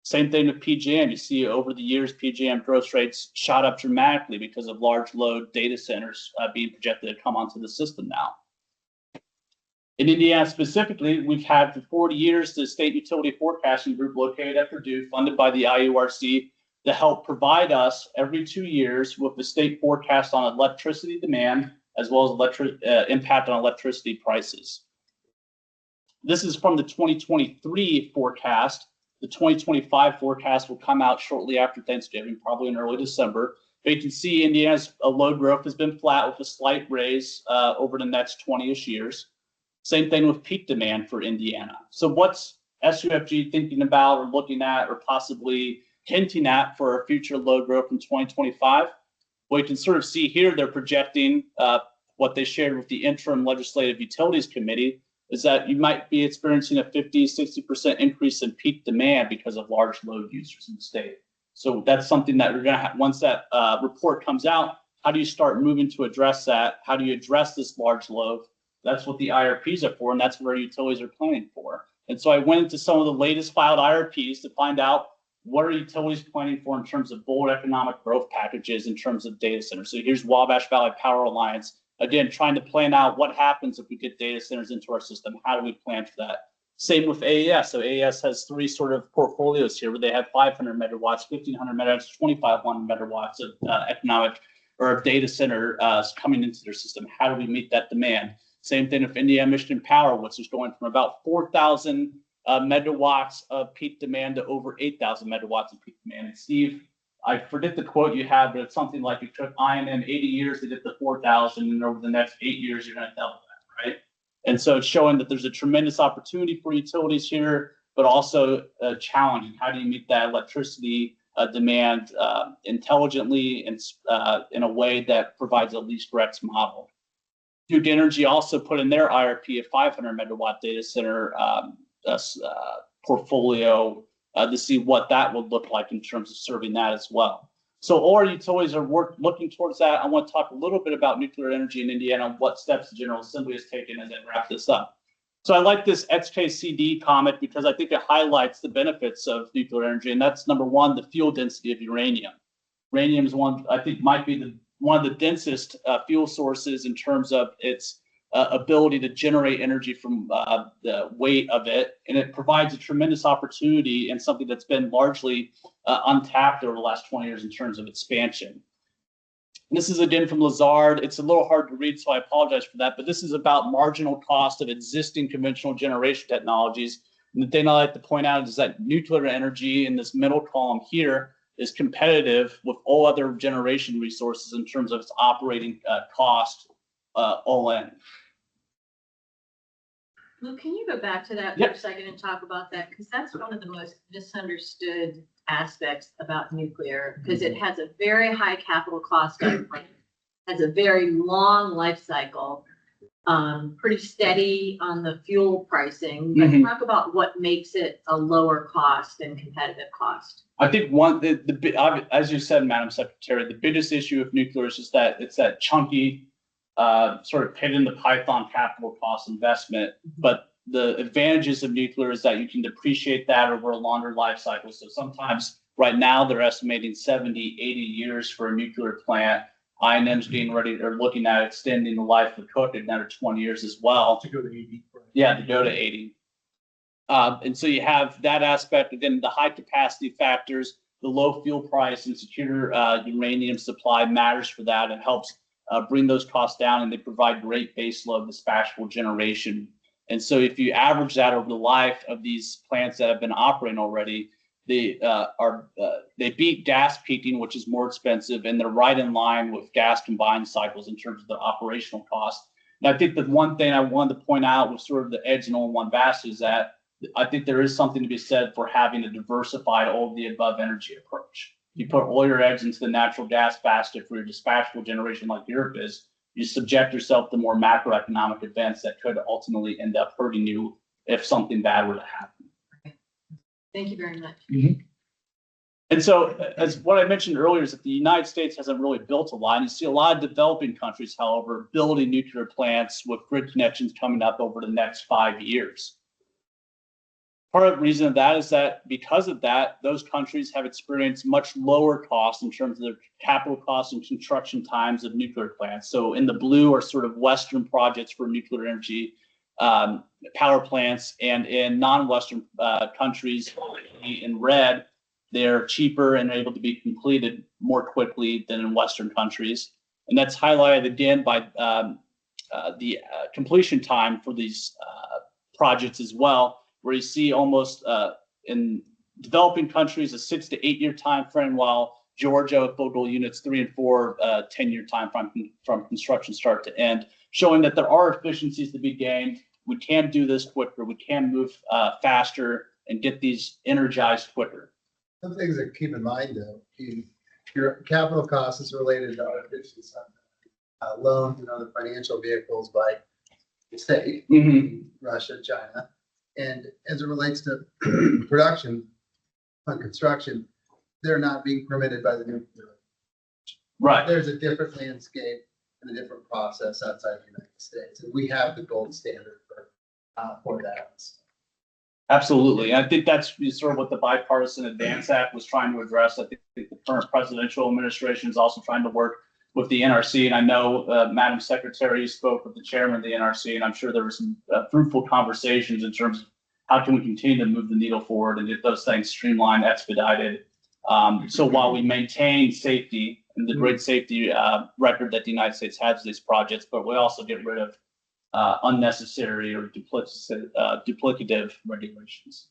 Speaker 14: Same thing with PJM. You see over the years, PJM growth rates shot up dramatically because of large load data centers being projected to come onto the system now. In Indiana specifically, we've had for 40 years the State Utility Forecasting Group located at Purdue, funded by the IURC, to help provide us every 2 years with the state forecast on electricity demand, as well as impact on electricity prices. This is from the 2023 forecast. The 2025 forecast will come out shortly after Thanksgiving, probably in early December. But you can see Indiana's load growth has been flat with a slight raise over the next 20-ish years. Same thing with peak demand for Indiana. So what's SUFG thinking about or looking at or possibly hinting at for our future load growth in 2025? Well, you can sort of see here they're projecting what they shared with the interim legislative utilities committee is that you might be experiencing a 50-60% increase in peak demand because of large load users in the state. So that's something that we're going to have once that report comes out. How do you start moving to address that? How do you address this large load? That's what the IRPs are for, and that's where utilities are planning for. And so I went into some of the latest filed IRPs to find out what are utilities planning for in terms of bold economic growth packages in terms of data centers. So here's Wabash Valley Power Alliance, again, trying to plan out what happens if we get data centers into our system. How do we plan for that? Same with AES. So AES has three sort of portfolios here where they have 500 megawatts, 1,500 megawatts, 2,500 megawatts of economic or data center coming into their system. How do we meet that demand? Same thing with Indiana Michigan Power, which is going from about 4,000 megawatts of peak demand to over 8,000 megawatts of peak demand. And Steve, I forget the quote you have, but it's something like it took INM 80 years to get to 4,000, and over the next 8 years, you're going to double that, right? And so it's showing that there's a tremendous opportunity for utilities here, but also challenging. How do you meet that electricity demand intelligently and in a way that provides a least rex model? Duke Energy also put in their IRP a 500 megawatt data center portfolio to see what that would look like in terms of serving that as well. So all our utilities are looking towards that. I want to talk a little bit about nuclear energy in Indiana and what steps the General Assembly has taken as I wrap this up. So I like this XKCD comment because I think it highlights the benefits of nuclear energy, and that's number one, the fuel density of uranium. Uranium is one, I think, might be one of the densest fuel sources in terms of its ability to generate energy from the weight of it. And it provides a tremendous opportunity and something that's been largely untapped over the last 20 years in terms of expansion. And this is again from Lazard. It's a little hard to read, so I apologize for that, but this is about marginal cost of existing conventional generation technologies. And the thing I like to point out is that nuclear energy in this middle column here is competitive with all other generation resources in terms of its operating cost all in.
Speaker 2: Luke, can you go back to that for a second and talk about that? Because that's one of the most misunderstood aspects about nuclear, because it has a very high capital cost upfront, has a very long life cycle, pretty steady on the fuel pricing. But talk about what makes it a lower cost and competitive cost.
Speaker 14: I think as you said, Madam Secretary, the biggest issue with nuclear is just that it's that chunky sort of pin in the python capital cost investment. But the advantages of nuclear is that you can depreciate that over a longer life cycle. So sometimes right now they're estimating 70, 80 years for a nuclear plant. INM's being ready or looking at extending the life of Cook another 20 years as well.
Speaker 6: To go to 80.
Speaker 14: Yeah, to go to 80. And so you have that aspect, again, the high capacity factors, the low fuel price and secure uranium supply matters for that. It helps bring those costs down, and they provide great baseload dispatchable generation. And so if you average that over the life of these plants that have been operating already, they beat gas peaking, which is more expensive, and they're right in line with gas combined cycles in terms of the operational cost. And I think the one thing I wanted to point out was sort of the edge in all-in-one basket is that I think there is something to be said for having a diversified all-of-the-above energy approach. You put all your eggs into the natural gas basket for your dispatchable generation like Europe is, you subject yourself to more macroeconomic events that could ultimately end up hurting you if something bad were to happen.
Speaker 2: Thank you very much.
Speaker 14: And so, as what I mentioned earlier, is that the United States hasn't really built a lot. And you see a lot of developing countries, however, building nuclear plants with grid connections coming up over the next 5 years. Part of the reason of that is that because of that, those countries have experienced much lower costs in terms of their capital costs and construction times of nuclear plants. So in the blue are sort of Western projects for nuclear energy power plants, and in non-Western countries in red, they're cheaper and able to be completed more quickly than in Western countries. And that's highlighted again by the completion time for these projects as well, where you see almost in developing countries a 6 to 8 year time frame, while Georgia with Vogtle units 3 and 4, 10-year time from construction start to end, showing that there are efficiencies to be gained. We can do this quicker. We can move faster and get these energized quicker.
Speaker 5: Some things to keep in mind, though, your capital cost is related to artificial loans and other financial vehicles by the state, Russia, China. And as it relates to production on construction, they're not being permitted by the nuclear.
Speaker 14: Right.
Speaker 5: There's a different landscape and a different process outside the United States. And we have the gold standard for that.
Speaker 14: Absolutely. And I think that's sort of what the Bipartisan Advance Act was trying to address. I think the current presidential administration is also trying to work with the NRC. And I know Madam Secretary spoke with the chairman of the NRC, and I'm sure there were some fruitful conversations in terms of how can we continue to move the needle forward and get those things streamlined, expedited. So while we maintain safety and the great safety record that the United States has with these projects, but we also get rid of unnecessary or duplicative regulations.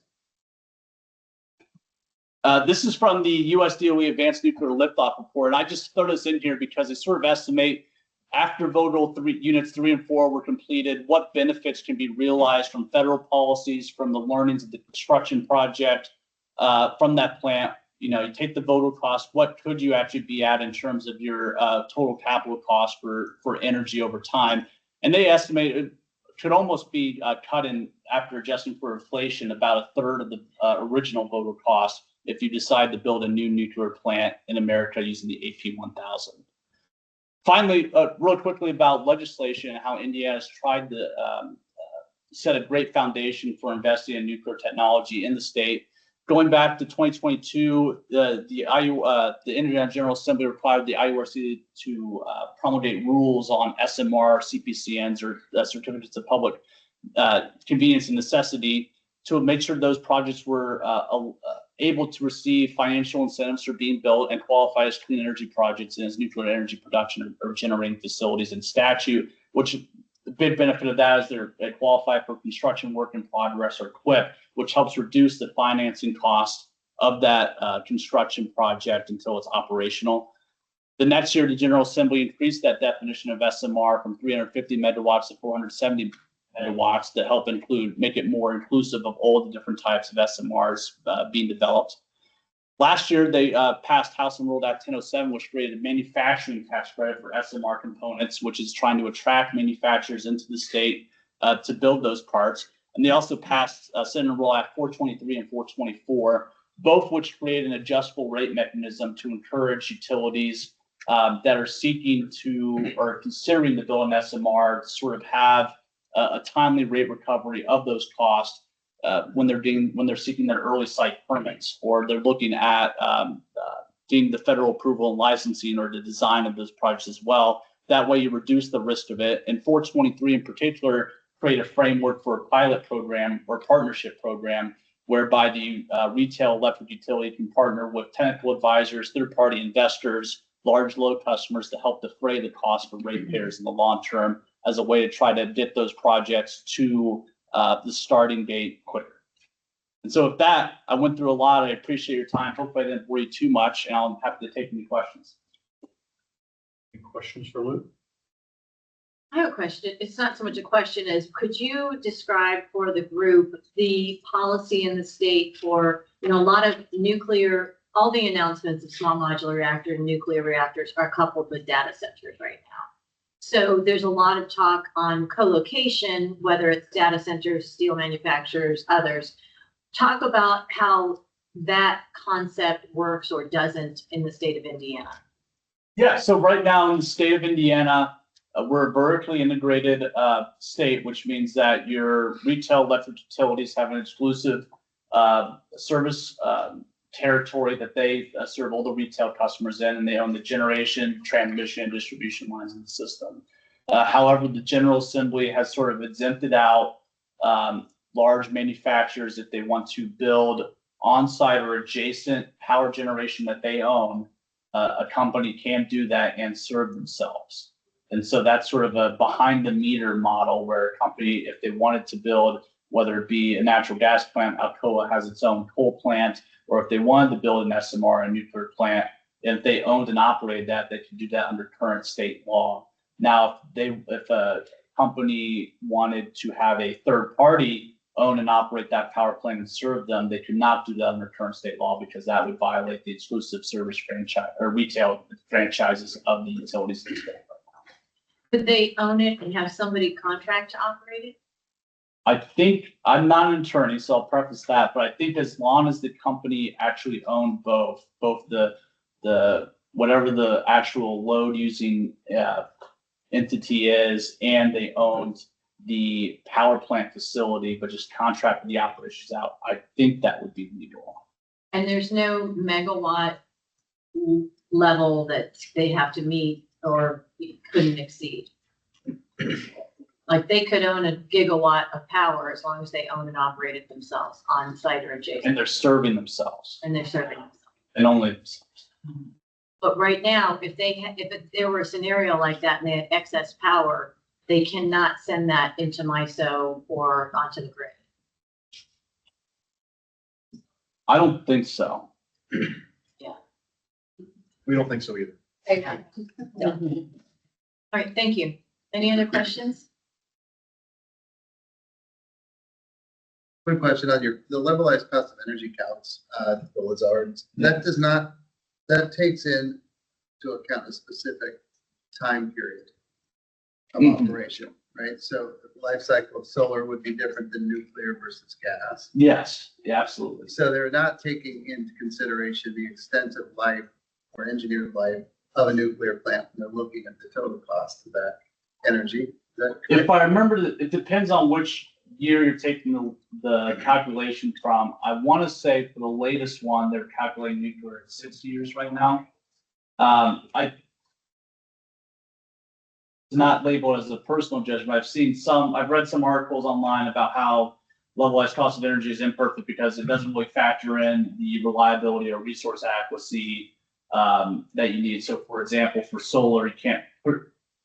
Speaker 14: This is from the US DOE Advanced Nuclear Liftoff Report. And I just throw this in here because they sort of estimate after Vogtle units 3 and 4 were completed, what benefits can be realized from federal policies, from the learnings of the construction project, from that plant. You know, you take the Vogtle cost, what could you actually be at in terms of your total capital cost for energy over time? And they estimate it could almost be cut in, after adjusting for inflation, about a third of the original Vogtle cost if you decide to build a new nuclear plant in America using the AP1000. Finally, real quickly about legislation and how India has tried to set a great foundation for investing in nuclear technology in the state. Going back to 2022, the Indiana General Assembly required the IURC to promulgate rules on SMR, CPCNs, or certificates of public convenience and necessity to make sure those projects were able to receive financial incentives for being built and qualify as clean energy projects and as nuclear energy production or generating facilities in statute, which the big benefit of that is they qualify for construction work in progress or QIP, which helps reduce the financing cost of that construction project until it's operational. The next year, the General Assembly increased that definition of SMR from 350 megawatts to 470 megawatts to help make it more inclusive of all the different types of SMRs being developed. Last year, they passed House Enrolled Act 1007, which created a manufacturing tax credit for SMR components, which is trying to attract manufacturers into the state to build those parts. And they also passed Senate Enrolled Act 423 and 424, both which create an adjustable rate mechanism to encourage utilities that are seeking to or considering to build an SMR to sort of have a timely rate recovery of those costs when they're seeking their early site permits, or they're looking at getting the federal approval and licensing or the design of those projects as well. That way you reduce the risk of it. And 423 in particular create a framework for a pilot program or partnership program whereby the retail electric utility can partner with technical advisors, third-party investors, large load customers to help defray the cost for ratepayers in the long term as a way to try to get those projects to the starting gate quicker. And so with that, I went through a lot. I appreciate your time. Hopefully I didn't bore you too much, and I'm happy to take any questions.
Speaker 6: Any questions for Lou?
Speaker 2: I have a question. It's not so much a question as, could you describe for the group the policy in the state for, a lot of nuclear, all the announcements of small modular reactor and nuclear reactors are coupled with data centers right now. So there's a lot of talk on co-location, whether it's data centers, steel manufacturers, others. Talk about how that concept works or doesn't in the state of Indiana.
Speaker 14: Yeah, so right now in the state of Indiana, we're a vertically integrated state, which means that your retail electric utilities have an exclusive service territory that they serve all the retail customers in, and they own the generation, transmission, and distribution lines in the system. However, the General Assembly has sort of exempted out large manufacturers if they want to build on-site or adjacent power generation that they own. A company can do that and serve themselves. And so that's sort of a behind the meter model where a company, if they wanted to build, whether it be a natural gas plant, Alcoa has its own coal plant, or if they wanted to build an SMR, a nuclear plant, and if they owned and operated that, they could do that under current state law. Now, if a company wanted to have a third party own and operate that power plant and serve them, they could not do that under current state law because that would violate the exclusive service franchise or retail franchises of the utilities in the state.
Speaker 2: Could they own it and have somebody contract to operate it?
Speaker 14: I think, I'm not an attorney, so I'll preface that, but I think as long as the company actually owned both the whatever the actual load using entity is, and they owned the power plant facility, but just contracted the operations out, I think that would be legal.
Speaker 2: And there's no megawatt level that they have to meet or couldn't exceed. Like they could own a gigawatt of power as long as they own and operate it themselves on site or adjacent.
Speaker 14: And they're serving themselves.
Speaker 2: And they're serving themselves.
Speaker 14: And only themselves.
Speaker 2: But right now, if there were a scenario like that and they had excess power, they cannot send that into MISO or onto the grid.
Speaker 14: I don't think so.
Speaker 2: Yeah.
Speaker 6: We don't think so either.
Speaker 2: Okay. All right, thank you. Any other questions?
Speaker 5: Quick question on the levelized cost of energy counts, the Lazards. That takes into account a specific time period of operation, right? So the life cycle of solar would be different than nuclear versus gas.
Speaker 14: Yes, yeah, absolutely.
Speaker 5: So they're not taking into consideration the extensive life or engineered life of a nuclear plant. They're looking at the total cost of that energy. Is that correct?
Speaker 14: If I remember, it depends on which year you're taking the calculation from. I want to say for the latest one, they're calculating nuclear at 60 years right now. It's not labeled as a personal judgment. I've read some articles online about how levelized cost of energy is imperfect because it doesn't really factor in the reliability or resource adequacy that you need. So for example, for solar, you can't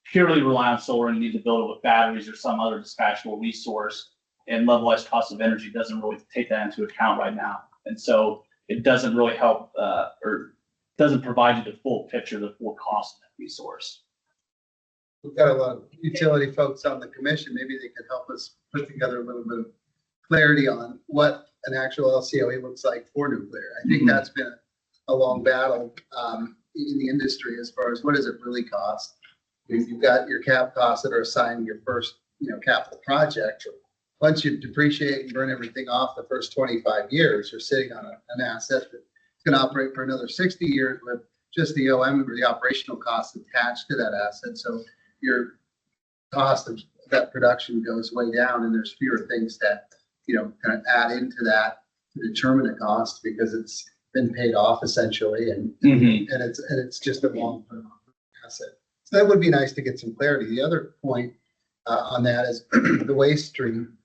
Speaker 14: purely rely on solar and you need to build it with batteries or some other dispatchable resource. And levelized cost of energy doesn't really take that into account right now. And so it doesn't really help or doesn't provide you the full picture, the full cost of that resource.
Speaker 5: We've got a lot of utility folks on the commission. Maybe they could help us put together a little bit of clarity on what an actual LCOE looks like for nuclear. I think that's been a long battle in the industry as far as what does it really cost. You've got your cap costs that are assigned your first, capital project. Once you depreciate and burn everything off the first 25 years, you're sitting on an asset that's going to operate for another 60 years with just the OM or the operational costs attached to that asset. So your cost of that production goes way down, and there's fewer things that kind of add into that to determine the cost because it's been paid off essentially, and it's just a long-term asset. So that would be nice to get some clarity. The other point on that is the waste stream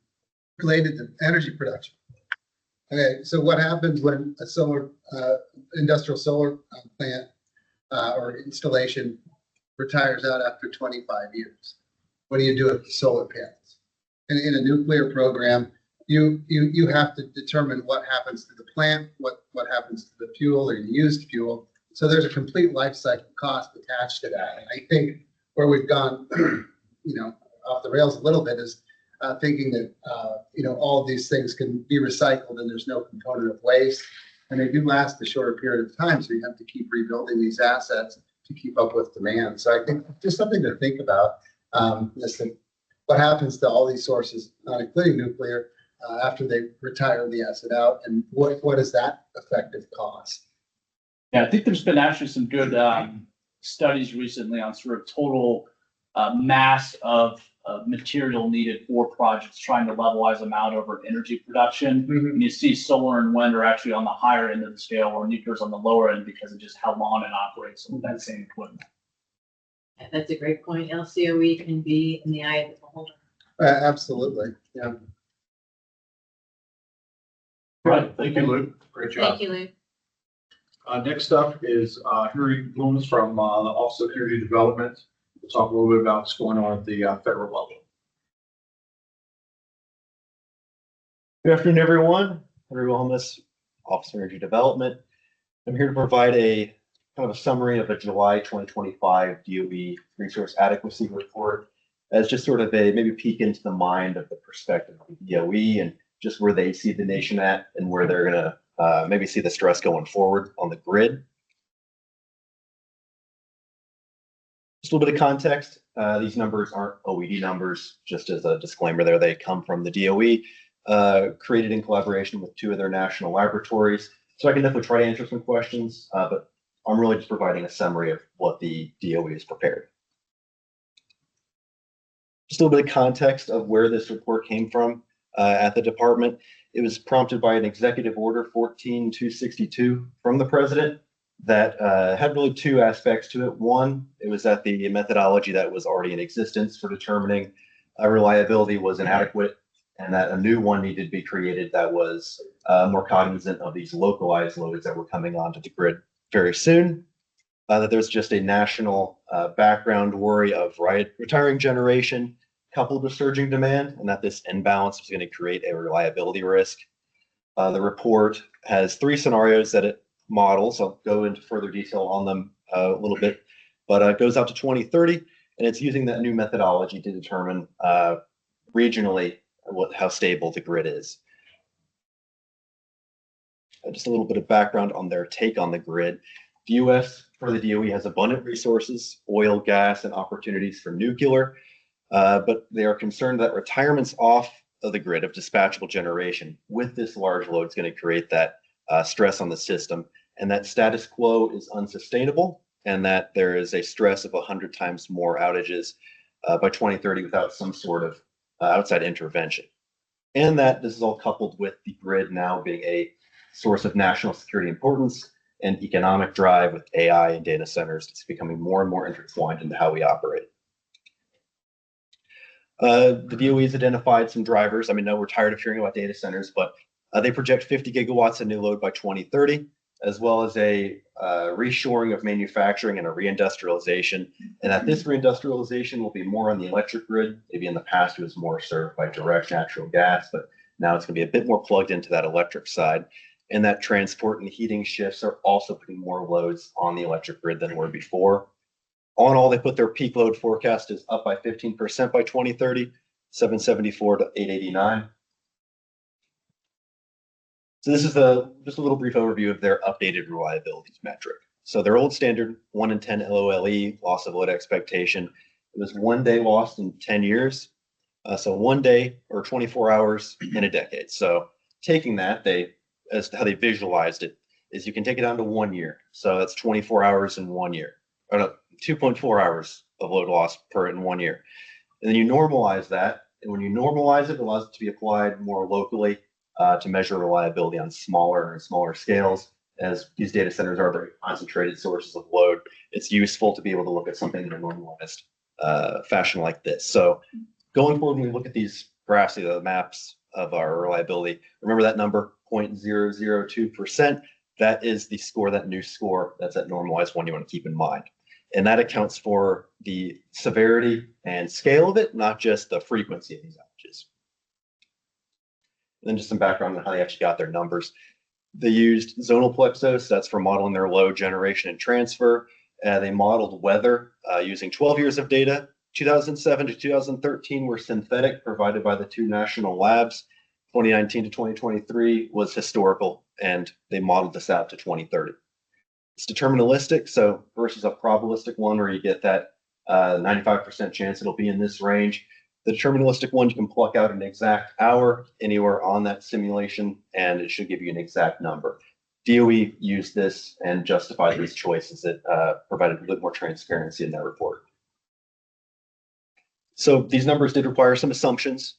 Speaker 5: related to energy production. Okay, so what happens when a industrial solar plant or installation retires out after 25 years. What do you do with the solar panels? And in a nuclear program, you have to determine what happens to the plant, what happens to the fuel or used fuel. So there's a complete life cycle cost attached to that. And I think where we've gone, off the rails a little bit is thinking that, all of these things can be recycled and there's no component of waste. And they do last a shorter period of time. So you have to keep rebuilding these assets to keep up with demand. So I think just something to think about, what happens to all these sources, including nuclear, after they retire the asset out, and what is that effective cost?
Speaker 14: Yeah, I think there's been actually some good studies recently on sort of total mass of material needed for projects, trying to levelize them out over energy production. And you see solar and wind are actually on the higher end of the scale, or nuclear is on the lower end because of just how long it operates with that same equipment.
Speaker 2: That's a great point. LCOE can be in the eye of the beholder.
Speaker 5: Absolutely, yeah.
Speaker 6: Right, thank you, Luke. Great job.
Speaker 2: Thank you, Lou.
Speaker 6: Next up is Henry Blooms from the Office of Energy Development. We'll talk a little bit about what's going on at the federal level.
Speaker 15: Good afternoon, everyone. Henry Wilhelmus, Office of Energy Development. I'm here to provide a kind of a summary of a July 2025 DOE Resource Adequacy Report as just sort of a maybe peek into the mind of the perspective of the DOE and just where they see the nation at and where they're going to maybe see the stress going forward on the grid. Just a little bit of context. These numbers aren't OED numbers, just as a disclaimer there. They come from the DOE, created in collaboration with two of their national laboratories. So I can definitely try to answer some questions, but I'm really just providing a summary of what the DOE has prepared. Just a little bit of context of where this report came from at the department. It was prompted by an executive order 14262 from the president that had really two aspects to it. One, it was that the methodology that was already in existence for determining reliability was inadequate, and that a new one needed to be created that was more cognizant of these localized loads that were coming onto the grid very soon. That there's just a national background worry of retiring generation coupled with surging demand, and that this imbalance was going to create a reliability risk. The report has three scenarios that it models. I'll go into further detail on them a little bit, but it goes out to 2030, and it's using that new methodology to determine regionally how stable the grid is. Just a little bit of background on their take on the grid. The U.S. for the DOE has abundant resources, oil, gas, and opportunities for nuclear, but they are concerned that retirements off of the grid of dispatchable generation with this large load is going to create that stress on the system, and that status quo is unsustainable, and that there is a stress of 100 times more outages by 2030 without some sort of outside intervention. And that this is all coupled with the grid now being a source of national security importance and economic drive with AI and data centers. It's becoming more and more intertwined into how we operate. The DOE has identified some drivers. I mean, no, we're tired of hearing about data centers, but they project 50 gigawatts of new load by 2030, as well as a reshoring of manufacturing and a reindustrialization. And that this reindustrialization will be more on the electric grid. Maybe in the past it was more served by direct natural gas, but now it's going to be a bit more plugged into that electric side. And that transport and heating shifts are also putting more loads on the electric grid than were before. All in all, they put their peak load forecast is up by 15% by 2030, 774 to 889. So this is just a little brief overview of their updated reliability metric. So their old standard 1 in 10 LOLE, loss of load expectation, it was 1 day lost in 10 years. So 1 day or 24 hours in a decade. So taking that, as to how they visualized it, is you can take it down to 1 year. So that's 24 hours in 1 year. Or no, 2.4 hours of load loss in 1 year. And then you normalize that. And when you normalize it, it allows it to be applied more locally to measure reliability on smaller and smaller scales. As these data centers are very concentrated sources of load, it's useful to be able to look at something in a normalized fashion like this. So going forward, when we look at these graphs, the maps of our reliability, remember that number, 0.002%. that is the score, that new score, that's that normalized one you want to keep in mind. And that accounts for the severity and scale of it, not just the frequency of these outages. And then just some background on how they actually got their numbers. They used zonal plexos, that's for modeling their load generation and transfer. They modeled weather using 12 years of data. 2007 to 2013 were synthetic, provided by the two national labs. 2019 to 2023 was historical, and they modeled this out to 2030. It's deterministic, so versus a probabilistic one where you get that 95% chance it'll be in this range. The deterministic one, you can pluck out an exact hour anywhere on that simulation, and it should give you an exact number. DOE used this and justified these choices. It provided a bit more transparency in their report. So these numbers did require some assumptions.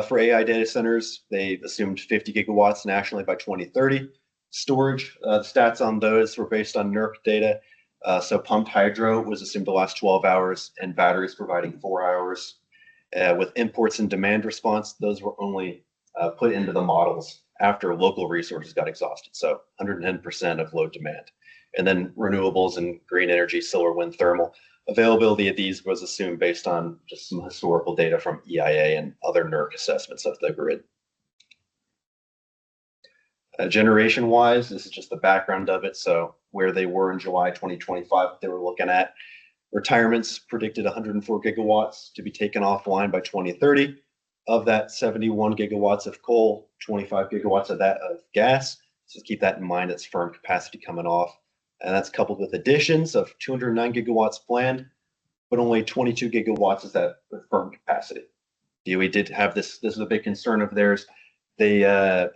Speaker 15: For AI data centers, they assumed 50 gigawatts nationally by 2030. Storage, the stats on those were based on NERC data. So pumped hydro was assumed to last 12 hours and batteries providing 4 hours. With imports and demand response, those were only put into the models after local resources got exhausted. So 110% of load demand. And then renewables and green energy, solar, wind, thermal. Availability of these was assumed based on just some historical data from EIA and other NERC assessments of the grid. Generation-wise, this is just the background of it. So where they were in July 2025, they were looking at retirements predicted 104 gigawatts to be taken offline by 2030. Of that, 71 gigawatts of coal, 25 gigawatts of that of gas. So keep that in mind, it's firm capacity coming off. And that's coupled with additions of 209 gigawatts planned, but only 22 gigawatts is that with firm capacity. DOE did have this is a big concern of theirs. They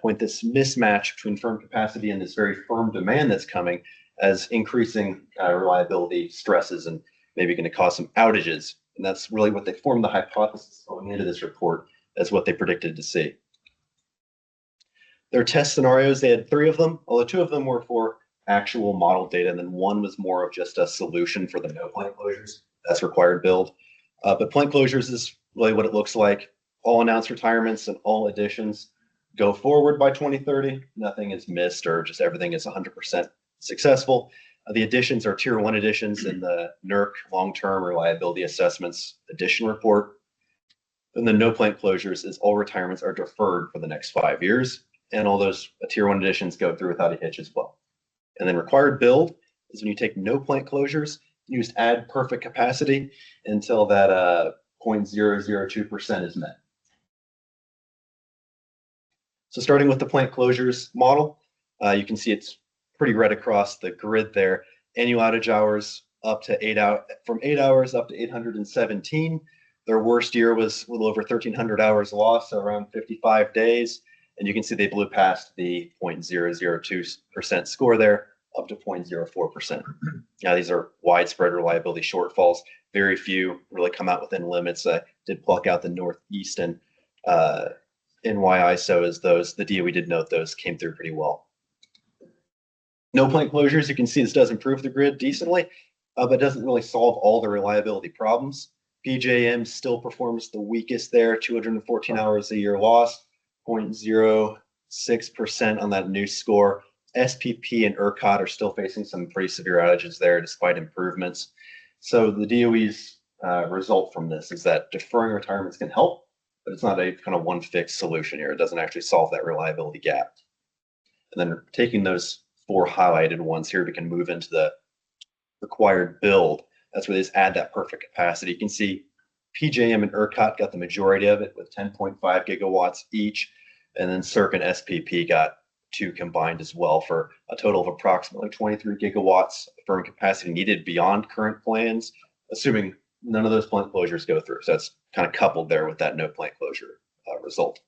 Speaker 15: point this mismatch between firm capacity and this very firm demand that's coming as increasing reliability stresses and maybe going to cause some outages. And that's really what they formed the hypothesis going into this report as what they predicted to see. Their test scenarios, they had 3 of them, although 2 of them were for actual model data, and then 1 was more of just a solution for the no plant closures. That's required build. But plant closures is really what it looks like. All announced retirements and all additions go forward by 2030. Nothing is missed or just everything is 100% successful. The additions are tier 1 additions in the NERC long-term reliability assessments addition report. And the no plant closures is all retirements are deferred for the next 5 years. And all those tier 1 additions go through without a hitch as well. And then required build is when you take no plant closures, you just add perfect capacity until that 0.002% is met. So starting with the plant closures model, you can see it's pretty red across the grid there. Annual outage hours up to 8 hours, from 8 hours up to 817. Their worst year was a little over 1,300 hours lost, so around 55 days. And you can see they blew past the 0.002% score there up to 0.04%. Now these are widespread reliability shortfalls. Very few really come out within limits. I did pluck out the Northeast and NYISO as those. The DOE did note those came through pretty well. No plant closures, you can see this does improve the grid decently, but doesn't really solve all the reliability problems. PJM still performs the weakest there, 214 hours a year lost, 0.06% on that new score. SPP and ERCOT are still facing some pretty severe outages there despite improvements. So the DOE's result from this is that deferring retirements can help, but it's not a kind of one fixed solution here. It doesn't actually solve that reliability gap. And then taking those 4 highlighted ones here, we can move into the required build. That's where they just add that perfect capacity. You can see PJM and ERCOT got the majority of it with 10.5 gigawatts each. And then CERC and SPP got 2 combined as well for a total of approximately 23 gigawatts of firm capacity needed beyond current plans, assuming none of those plant closures go through. So that's kind of coupled there with that no plant closure result.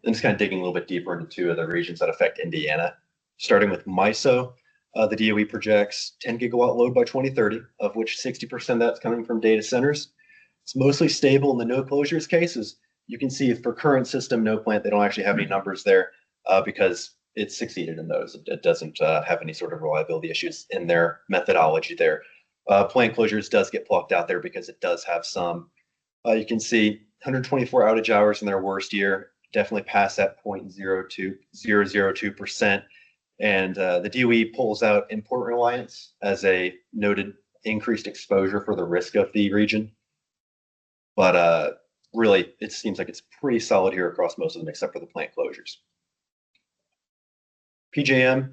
Speaker 15: And just kind of digging a little bit deeper into 2 of the regions that affect Indiana, starting with MISO. The DOE projects 10 gigawatt load by 2030, of which 60% of that's coming from data centers. It's mostly stable in the no closures cases. You can see for current system, no plant, they don't actually have any numbers there because it's succeeded in those. It doesn't have any sort of reliability issues in their methodology there. Plant closures does get plucked out there because it does have some. You can see 124 outage hours in their worst year, definitely past that 0.002%. And the DOE pulls out import reliance as a noted increased exposure for the risk of the region. But really, it seems like it's pretty solid here across most of them, except for the plant closures. PJM,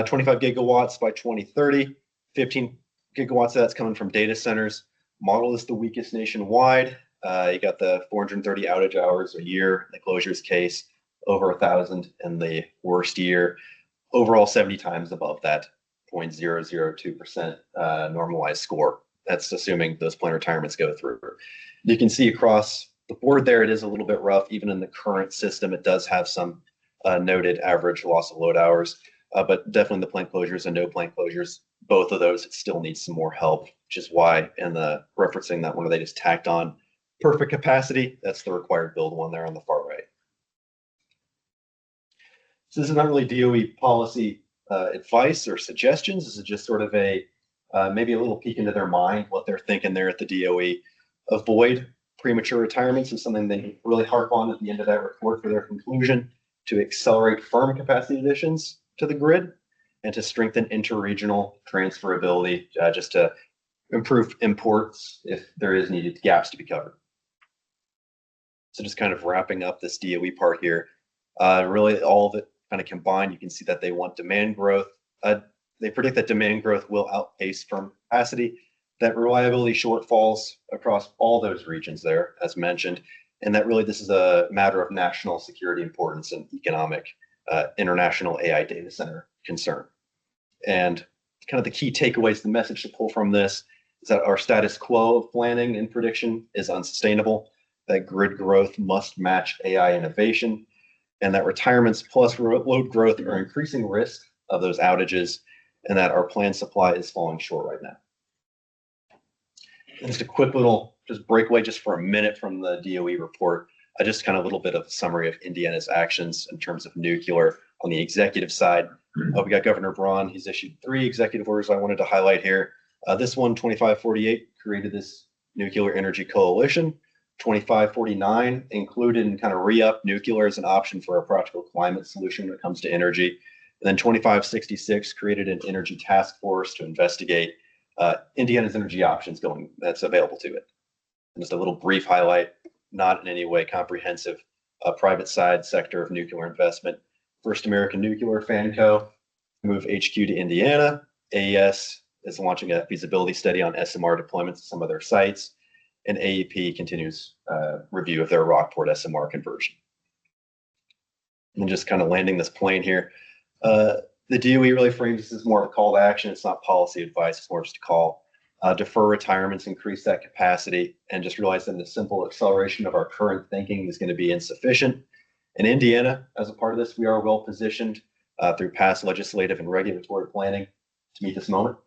Speaker 15: 25 gigawatts by 2030, 15 gigawatts of that's coming from data centers. Model is the weakest nationwide. You got the 430 outage hours a year in the closures case, over 1,000 in the worst year. Overall, 70 times above that 0.002% normalized score. That's assuming those plant retirements go through. You can see across the board there, it is a little bit rough. Even in the current system, it does have some noted average loss of load hours, but definitely the plant closures and no plant closures, both of those, it still needs some more help, which is why in the referencing that one, they just tacked on perfect capacity. That's the required build one there on the far right. So this is not really DOE policy advice or suggestions. This is just sort of a maybe a little peek into their mind, what they're thinking there at the DOE. Avoid premature retirements is something they really harp on at the end of that report for their conclusion, to accelerate firm capacity additions to the grid and to strengthen interregional transferability, just to improve imports if there is needed gaps to be covered. So just kind of wrapping up this DOE part here, really all of it kind of combined, you can see that they want demand growth. They predict that demand growth will outpace firm capacity, that reliability shortfalls across all those regions there, as mentioned, and that really this is a matter of national security importance and economic international AI data center concern. And kind of the key takeaways, the message to pull from this is that our status quo of planning and prediction is unsustainable, that grid growth must match AI innovation, and that retirements plus load growth are increasing risk of those outages, and that our planned supply is falling short right now. And just a quick little breakaway just for a minute from the DOE report, just kind of a little bit of a summary of Indiana's actions in terms of nuclear on the executive side. We got Governor Braun. He's issued 3 executive orders I wanted to highlight here. This one, 2548, created this nuclear energy coalition. 2549 included and kind of re-up nuclear as an option for a practical climate solution when it comes to energy. And then 2566 created an energy task force to investigate Indiana's energy options that's available to it. And just a little brief highlight, not in any way comprehensive, private side sector of nuclear investment. First American Nuclear, FANCO, move HQ to Indiana. AES is launching a feasibility study on SMR deployments at some of their sites. And AEP continues review of their Rockport SMR conversion. And just kind of landing this plane here. The DOE really frames this as more of a call to action. It's not policy advice, it's more just a call. Defer retirements, increase that capacity, and just realize that the simple acceleration of our current thinking is going to be insufficient. In Indiana, as a part of this, we are well positioned through past legislative and regulatory planning to meet this moment.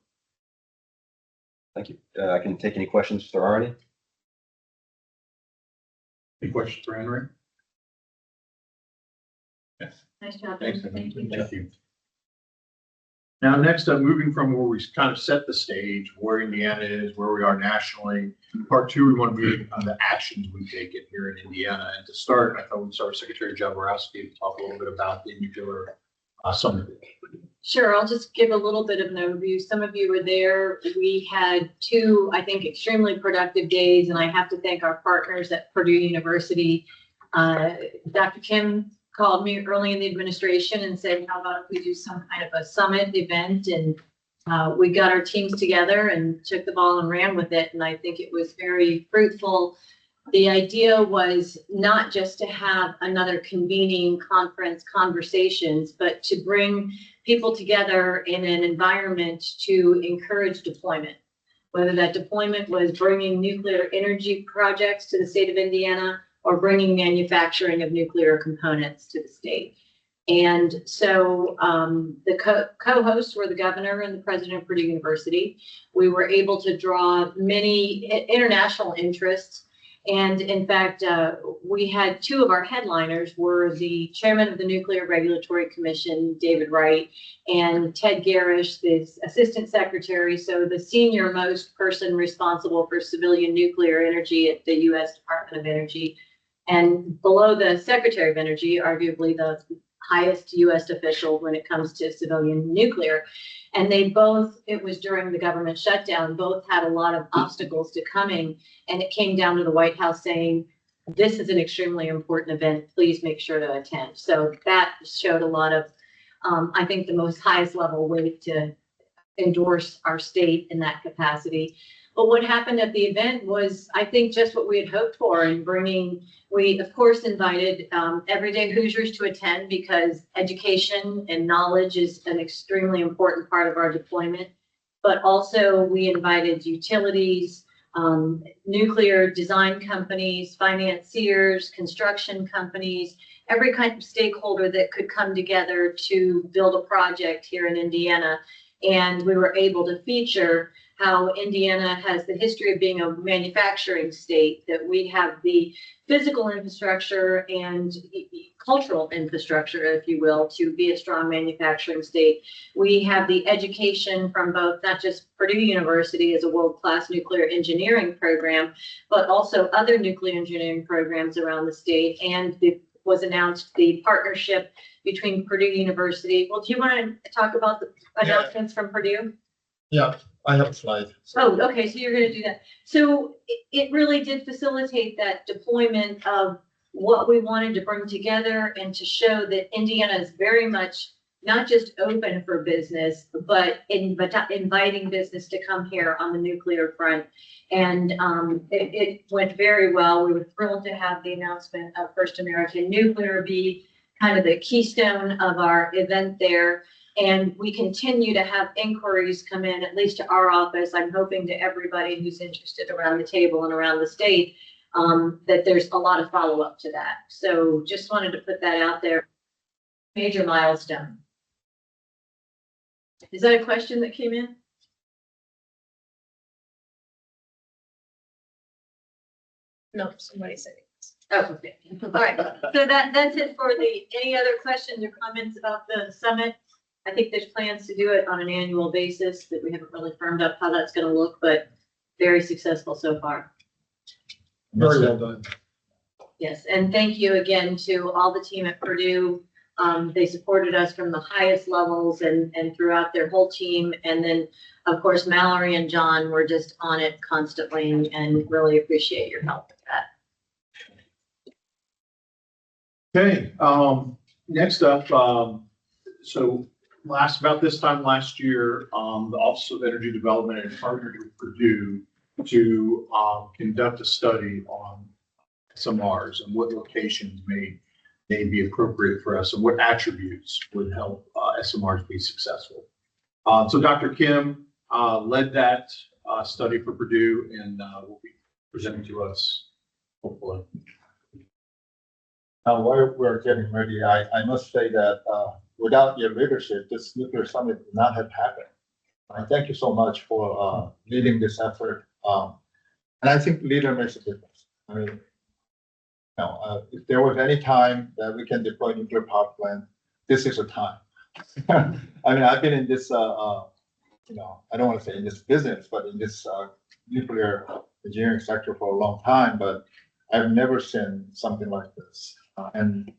Speaker 15: Thank you. I can take any questions if there are any.
Speaker 6: Any questions for Henry? Yes.
Speaker 2: Nice job.
Speaker 6: Thanks.
Speaker 2: Thank you.
Speaker 6: Thank you. Now, next up, moving from where we kind of set the stage, where Indiana is, where we are nationally. Part 2, we want to move on the actions we take it here in Indiana. And to start, I thought we'd start with Secretary Joe Borowski to talk a little bit about the nuclear summit.
Speaker 2: Sure, I'll just give a little bit of an overview. Some of you were there. We had 2, I think, extremely productive days, and I have to thank our partners at Purdue University. Dr. Kim called me early in the administration and said, how about if we do some kind of a summit event? And we got our teams together and took the ball and ran with it. And I think it was very fruitful. The idea was not just to have another convening conference conversations, but to bring people together in an environment to encourage deployment. Whether that deployment was bringing nuclear energy projects to the state of Indiana or bringing manufacturing of nuclear components to the state. And so the co-hosts were the governor and the president of Purdue University. We were able to draw many international interests. And in fact, we had 2 of our headliners were the chairman of the Nuclear Regulatory Commission, David Wright, and Ted Garish, the assistant secretary, so the senior most person responsible for civilian nuclear energy at the U.S. Department of Energy. And below the Secretary of Energy, arguably the highest US official when it comes to civilian nuclear. And they both, it was during the government shutdown, both had a lot of obstacles to coming. And it came down to the White House saying, this is an extremely important event. Please make sure to attend. So that showed a lot of, I think, the most highest level weight to endorse our state in that capacity. But what happened at the event was, I think, just what we had hoped for in bringing, we of course invited everyday Hoosiers to attend because education and knowledge is an extremely important part of our deployment. But also we invited utilities, nuclear design companies, financiers, construction companies, every kind of stakeholder that could come together to build a project here in Indiana. And we were able to feature how Indiana has the history of being a manufacturing state, that we have the physical infrastructure and cultural infrastructure, if you will, to be a strong manufacturing state. We have the education from both, not just Purdue University as a world-class nuclear engineering program, but also other nuclear engineering programs around the state. And it was announced the partnership between Purdue University. Well, do you want to talk about the announcements from Purdue?
Speaker 7: Yeah, I have a slide.
Speaker 2: Oh, okay, so you're gonna do that. So it really did facilitate that deployment of what we wanted to bring together and to show that Indiana is very much not just open for business, but inviting business to come here on the nuclear front. And it went very well. We were thrilled to have the announcement of First American Nuclear be kind of the keystone of our event there. And we continue to have inquiries come in, at least to our office. I'm hoping to everybody who's interested around the table and around the state, that there's a lot of follow-up to that. So just wanted to put that out there. Major milestone. Is that a question that came in?
Speaker 11: No, somebody said.
Speaker 2: Oh, okay. All right. So that's it for any other questions or comments about the summit? I think there's plans to do it on an annual basis that we haven't really firmed up how that's going to look, but very successful so far.
Speaker 6: Very well done.
Speaker 2: Yes, and thank you again to all the team at Purdue. They supported us from the highest levels and throughout their whole team. And then, of course, Mallory and John were just on it constantly and really appreciate your help with that.
Speaker 6: Okay, next up, so about this time last year, the Office of Energy Development had partnered with Purdue to conduct a study on SMRs and what locations may be appropriate for us and what attributes would help SMRs be successful. So Dr. Kim led that study for Purdue and will be presenting to us hopefully.
Speaker 7: Now, while we're getting ready, I must say that without your leadership, this nuclear summit would not have happened. I thank you so much for leading this effort. And I think leader makes a difference. I mean, if there was any time that we can deploy nuclear power plant, this is a time. I mean, I've been in this, I don't want to say in this business, but in this nuclear engineering sector for a long time, but I've never seen something like this. And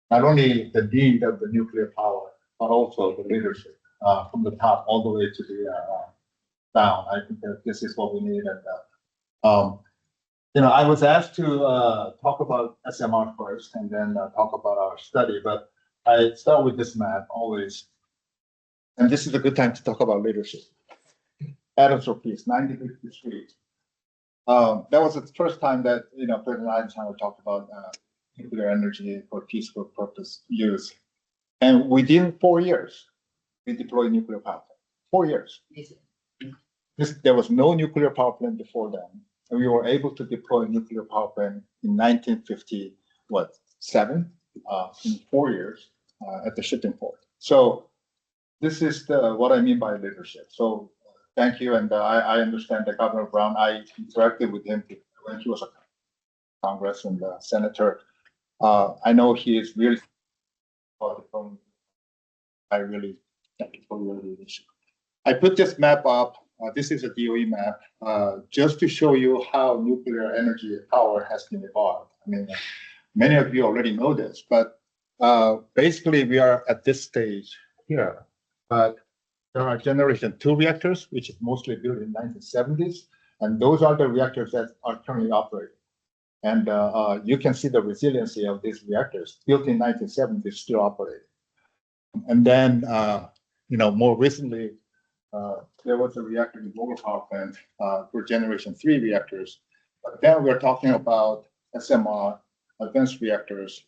Speaker 7: not only the need of the nuclear power, but also the leadership from the top all the way to the down. I think that this is what we need. And I was asked to talk about SMR first and then talk about our study, but I start with this map always. And this is a good time to talk about leadership. Adams for Peace, 1953. That was the first time that, President Eisenhower talked about nuclear energy for peaceful purpose use. And within 4 years, we deployed nuclear power plant. 4 years. There was no nuclear power plant before then. And we were able to deploy nuclear power plant in 1957, in 4 years at the shipping port. So this is what I mean by leadership. So thank you. And I understand that Governor Brown, I interacted with him when he was a Congress and senator. I know he is really, I really thank you for your leadership. I put this map up. This is a DOE map, just to show you how nuclear energy power has been evolved. I mean, many of you already know this, but basically we are at this stage here, but there are generation 2 reactors, which is mostly built in 1970s, and those are the reactors that are currently operating. And you can see the resiliency of these reactors built in 1970s still operating. And then, more recently, there was a reactor in Vogtle Power Plant for generation 3 reactors. But then we're talking about SMR, advanced reactors,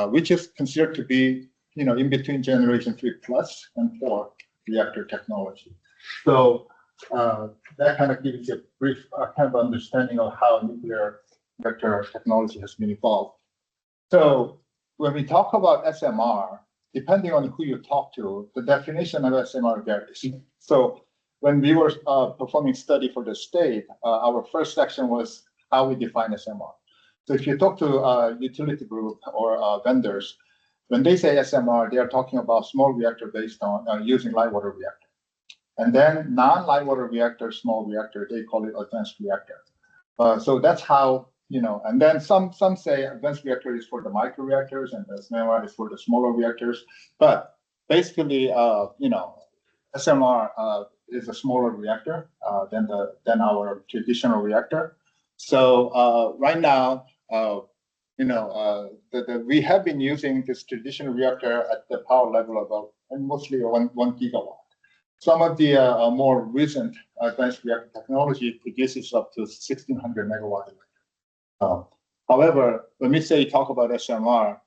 Speaker 7: which is considered to be, in between generation 3 plus and 4 reactor technology. So that kind of gives you a brief kind of understanding of how nuclear reactor technology has been evolved. So when we talk about SMR, depending on who you talk to, the definition of SMR varies. So when we were performing study for the state, our first section was how we define SMR. So if you talk to a utility group or vendors, when they say SMR, they are talking about small reactor based on using light water reactor. And then non-light water reactor, small reactor, they call it advanced reactor. So that's how, and then some say advanced reactor is for the micro reactors and the SMR is for the smaller reactors. But basically, SMR is a smaller reactor than our traditional reactor. So right now, we have been using this traditional reactor at the power level of mostly 1 gigawatt. Some of the more recent advanced reactor technology produces up to 1,600 megawatt. However, when we talk about SMR,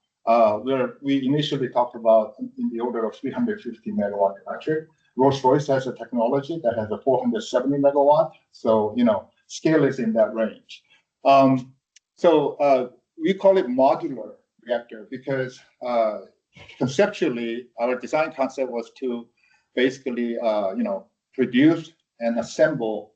Speaker 7: we initially talked about in the order of 350 megawatt electric. Rolls-Royce has a technology that has a 470 megawatt. So, scale is in that range. We call it modular reactor because conceptually, our design concept was to basically, produce and assemble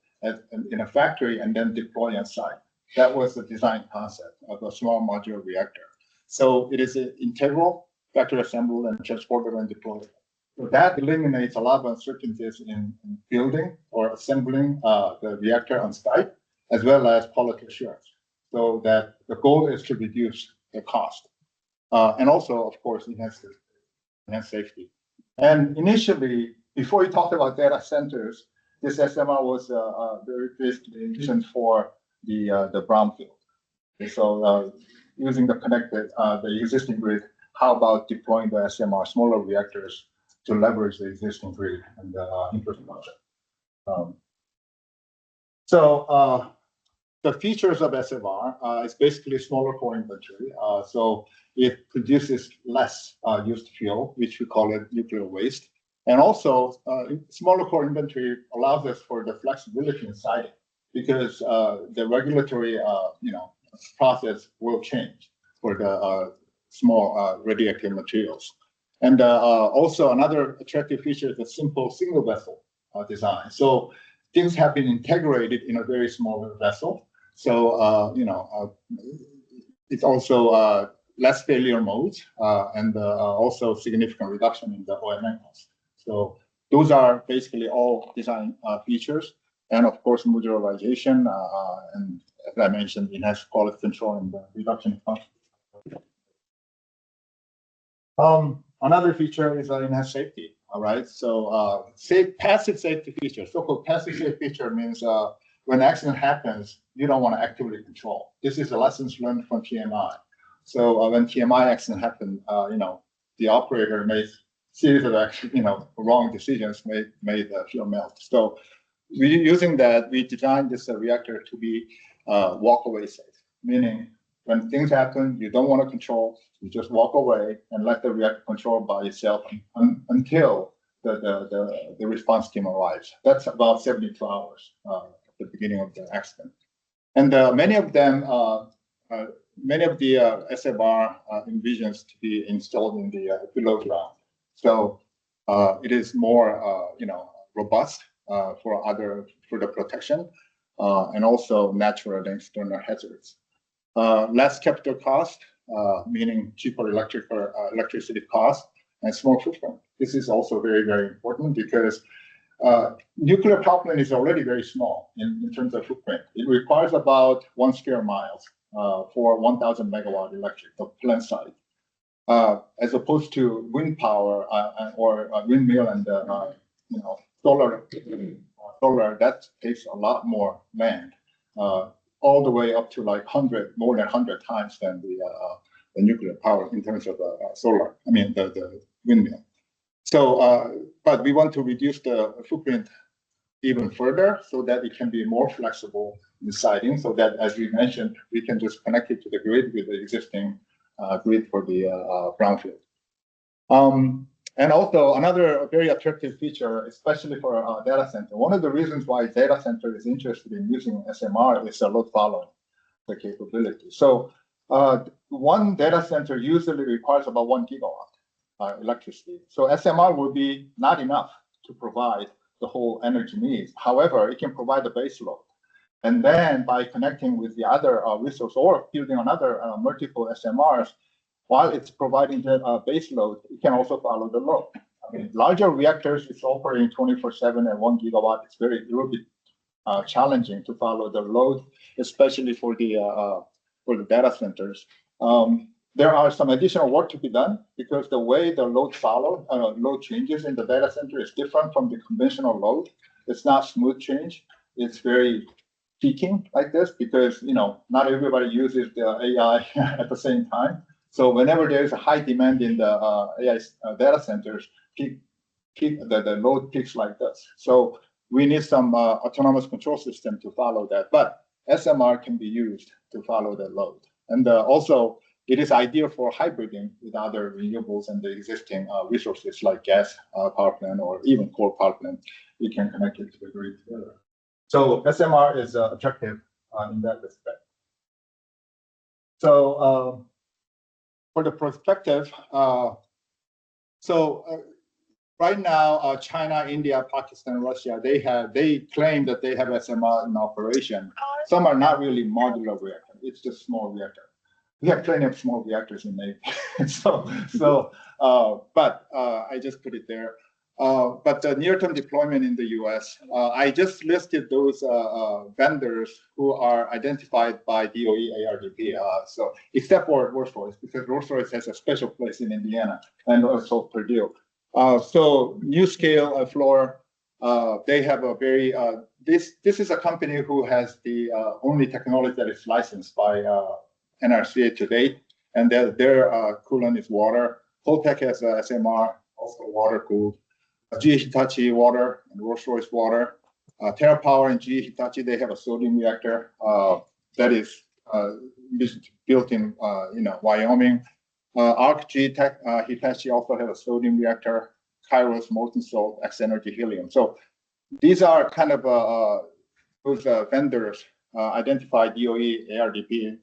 Speaker 7: in a factory and then deploy on site. That was the design concept of a small modular reactor. So it is an integral factory assembled and transported and deployed. So that eliminates a lot of uncertainties in building or assembling the reactor on site, as well as quality assurance. So that the goal is to reduce the cost. And also, of course, enhance safety. And initially, before we talked about data centers, this SMR was very basically envisioned for the brownfield. Okay, so using the existing grid, how about deploying the SMR, smaller reactors, to leverage the existing grid and the infrastructure? The features of SMR is basically smaller core inventory. So it produces less used fuel, which we call it nuclear waste. And also, smaller core inventory allows us for the flexibility inside it because the regulatory process will change for the small radioactive materials. And also another attractive feature is a simple single vessel design. So things have been integrated in a very small vessel. So, it's also less failure modes and also significant reduction in the O&M cost. So those are basically all design features. And of course, modularization and as I mentioned, enhanced quality control and reduction in cost. Another feature is enhanced safety. All right. So passive safety feature. So-called passive safety feature means when accident happens, you don't want to actively control. This is the lessons learned from TMI. So when TMI accident happened, the operator made series of wrong decisions, made the fuel melt. So using that, we designed this reactor to be walk-away safe, meaning when things happen, you don't want to control, you just walk away and let the reactor control by itself until the response team arrives. That's about 72 hours at the beginning of the accident. And many of the SMR envisions to be installed in the below ground. So it is more, robust for the protection and also natural and external hazards. Less capital cost, meaning cheaper electricity cost and small footprint. This is also very, very important because nuclear power plant is already very small in terms of footprint. It requires about 1 square mile for 1,000 megawatt electric plant site. as opposed to wind power or windmill and solar. Solar that takes a lot more land, all the way up to like more than 100 times than the nuclear power in terms of solar. I mean the windmill. So, but we want to reduce the footprint even further so that it can be more flexible in siting, so that, as we mentioned, we can just connect it to the grid with the existing grid for the brownfield. And also another very attractive feature, especially for a data center. One of the reasons why data center is interested in using SMR is the load following the capability. So one data center usually requires about 1 gigawatt electricity. So SMR will be not enough to provide the whole energy needs. However, it can provide the base load. And then by connecting with the other resource or building another multiple SMRs, while it's providing the base load, it can also follow the load. I mean, larger reactors, it's operating 24/7 and 1 gigawatt. It's a little bit challenging to follow the load, especially for the data centers. There are some additional work to be done because the way the load load changes in the data center is different from the conventional load. It's not smooth change. It's very peaking like this because not everybody uses the AI at the same time. So whenever there is a high demand in the AI data centers, the load peaks like this. So we need some autonomous control system to follow that. But SMR can be used to follow the load. And also, it is ideal for hybriding with other renewables and the existing resources like gas power plant or even coal power plant. We can connect it to the grid together. So SMR is attractive in that respect. So for the perspective, right now, China, India, Pakistan, Russia, they claim that they have SMR in operation. Some are not really modular reactor. It's just small reactor. We have plenty of small reactors in Navy. But I just put it there. But the near-term deployment in the US, I just listed those vendors who are identified by DOE ARDP. So except for Rolls-Royce, because Rolls-Royce has a special place in Indiana and also Purdue. So NuScale, Fluor, they have a very, this is a company who has the only technology that is licensed by NRCA to date, and their coolant is water. Holtec has SMR, also water cooled. GE Hitachi water and Rolls-Royce water. TerraPower and GE Hitachi, they have a sodium reactor that is built in Wyoming. ArcGe Hitachi also have a sodium reactor. Kairos molten salt, X-Energy helium. So these are kind of those vendors identified DOE ARDP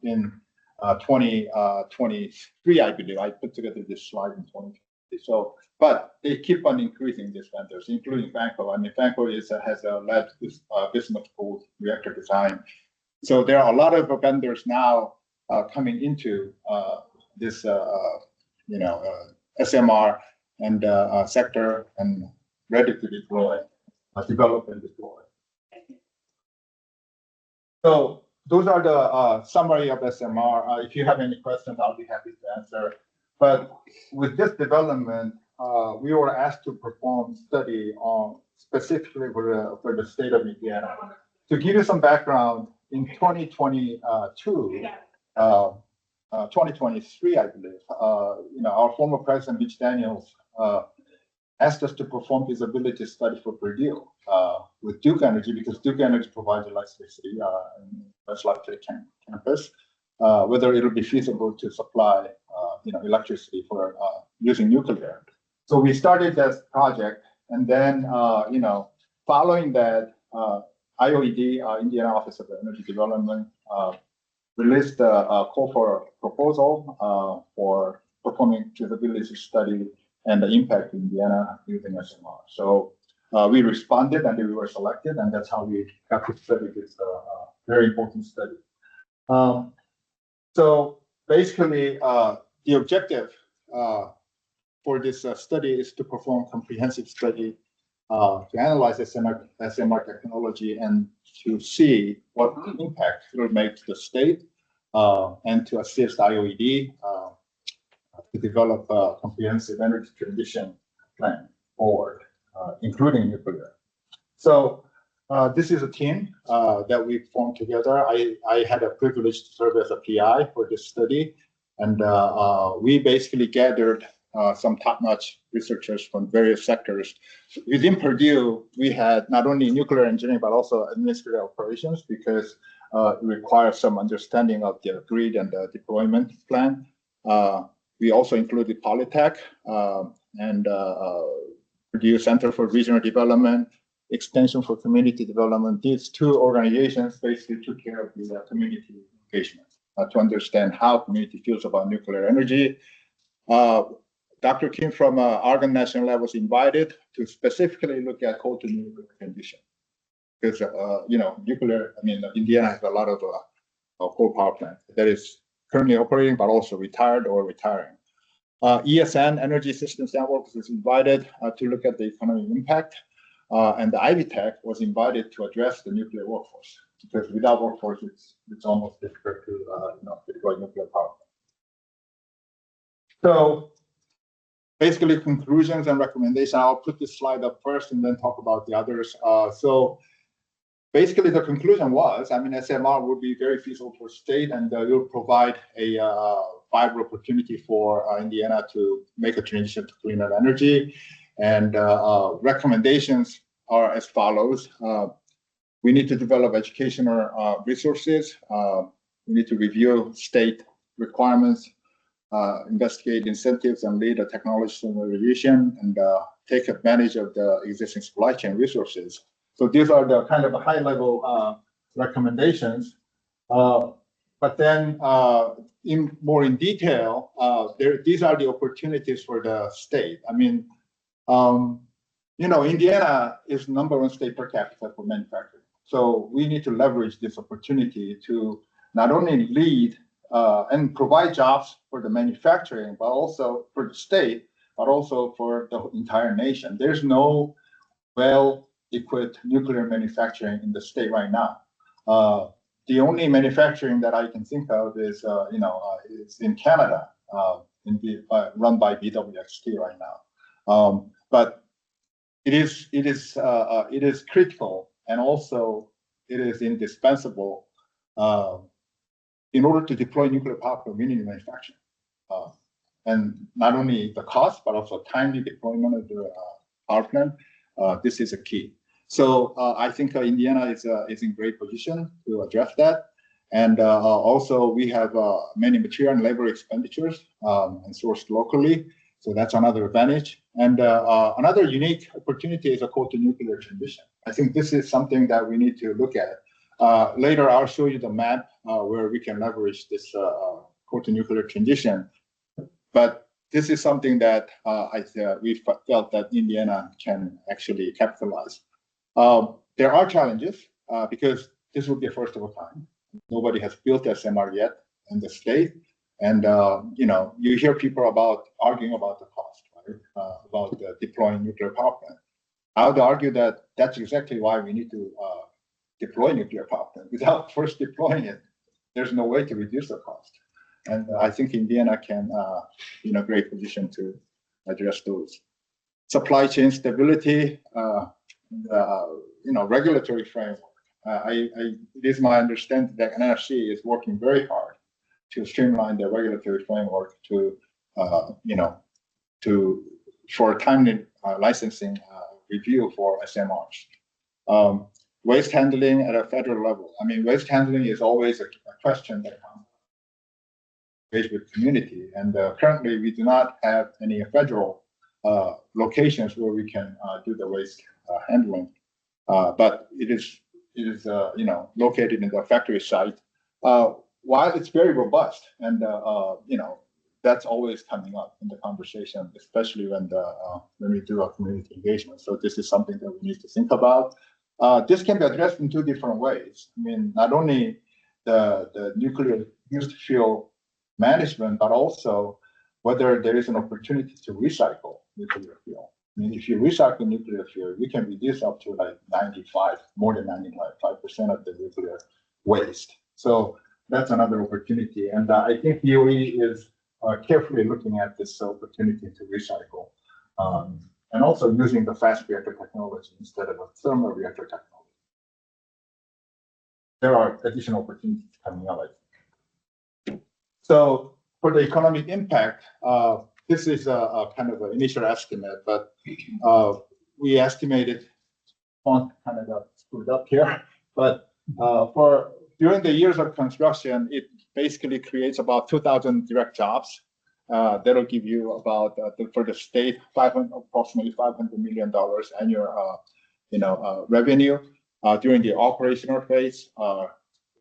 Speaker 7: in 2023, I believe. I put together this slide in 2020. So, but they keep on increasing these vendors, including Vanco. I mean, Vanco has a lab bismuth-cooled reactor design. So there are a lot of vendors now coming into this, SMR and sector and ready to deploy, develop and deploy. So those are the summary of SMR. If you have any questions, I'll be happy to answer. But with this development, we were asked to perform study on specifically for the state of Indiana. To give you some background, in 2022, 2023, I believe, our former president, Mitch Daniels, asked us to perform feasibility study for Purdue with Duke Energy, because Duke Energy provides electricity in West Lafayette campus, whether it'll be feasible to supply electricity for using nuclear. So we started this project, and then following that, IOED, Indiana Office of Energy Development, released a call for proposal for performing feasibility study and the impact in Indiana using SMR. So we responded and we were selected, and that's how we got to study this very important study. So basically, the objective for this study is to perform comprehensive study to analyze SMR technology and to see what impact it will make to the state and to assist IOED to develop a comprehensive energy transition plan forward, including nuclear. So this is a team that we formed together. I had a privilege to serve as a PI for this study, and we basically gathered some top-notch researchers from various sectors. Within Purdue, we had not only nuclear engineering, but also administrative operations, because it requires some understanding of the grid and the deployment plan. We also included Polytech and Purdue Center for Regional Development, Extension for Community Development. These two organizations basically took care of the community engagement to understand how community feels about nuclear energy. Dr. Kim from Argonne National Lab was invited to specifically look at coal to nuclear condition. Because, nuclear, Indiana has a lot of coal power plant that is currently operating, but also retired or retiring. ESN, Energy Systems Network, was invited to look at the economic impact. And the Ivy Tech was invited to address the nuclear workforce, because without workforce, it's almost difficult to deploy nuclear power. So basically, conclusions and recommendations. I'll put this slide up first and then talk about the others. So basically, the conclusion was, SMR would be very feasible for state, and it will provide a viable opportunity for Indiana to make a transition to cleaner energy. And recommendations are as follows. We need to develop educational resources. We need to review state requirements, investigate incentives, and lead a technology revolution, and take advantage of the existing supply chain resources. So these are the kind of high-level recommendations. But then in detail, these are the opportunities for the state. Indiana is #1 state per capita for manufacturing. So we need to leverage this opportunity to not only lead and provide jobs for the manufacturing, but also for the state, but also for the entire nation. There's no well-equipped nuclear manufacturing in the state right now. The only manufacturing that I can think of is, is in Canada, run by BWXT right now. But it is critical, and also it is indispensable in order to deploy nuclear power for community manufacturing. And not only the cost, but also timely deployment of the power plant. This is a key. So I think Indiana is in great position to address that. And also we have many material and labor expenditures and sourced locally. So that's another advantage. And another unique opportunity is a coal to nuclear transition. I think this is something that we need to look at. Later, I'll show you the map where we can leverage this coal to nuclear transition. But this is something that we felt that Indiana can actually capitalize. There are challenges because this will be a first of a kind. Nobody has built SMR yet in the state. And, you hear people arguing about the cost, right? About deploying nuclear power plant. I would argue that that's exactly why we need to deploy nuclear power plant. Without first deploying it, there's no way to reduce the cost. And I think Indiana can be in a great position to address those. Supply chain stability, regulatory framework. It is my understanding that NRC is working very hard to streamline the regulatory framework for timely licensing review for SMRs. Waste handling at a federal level. Waste handling is always a question that comes with community, and currently we do not have any federal locations where we can do the waste handling, but it is located in the factory site. While it's very robust, and that's always coming up in the conversation, especially when we do our community engagement. So this is something that we need to think about. This can be addressed in two different ways. Not only the nuclear used fuel management, but also whether there is an opportunity to recycle nuclear fuel. If you recycle nuclear fuel, you can reduce up to more than 95% of the nuclear waste. So that's another opportunity. And I think DOE is carefully looking at this opportunity to recycle, and also using the fast reactor technology instead of a thermal reactor technology. There are additional opportunities coming out. So for the economic impact, this is a kind of an initial estimate, but we estimated, font kind of got screwed up here, but for during the years of construction, it basically creates about 2,000 direct jobs. That'll give you about for the state approximately $500 million annual revenue. During the operational phase,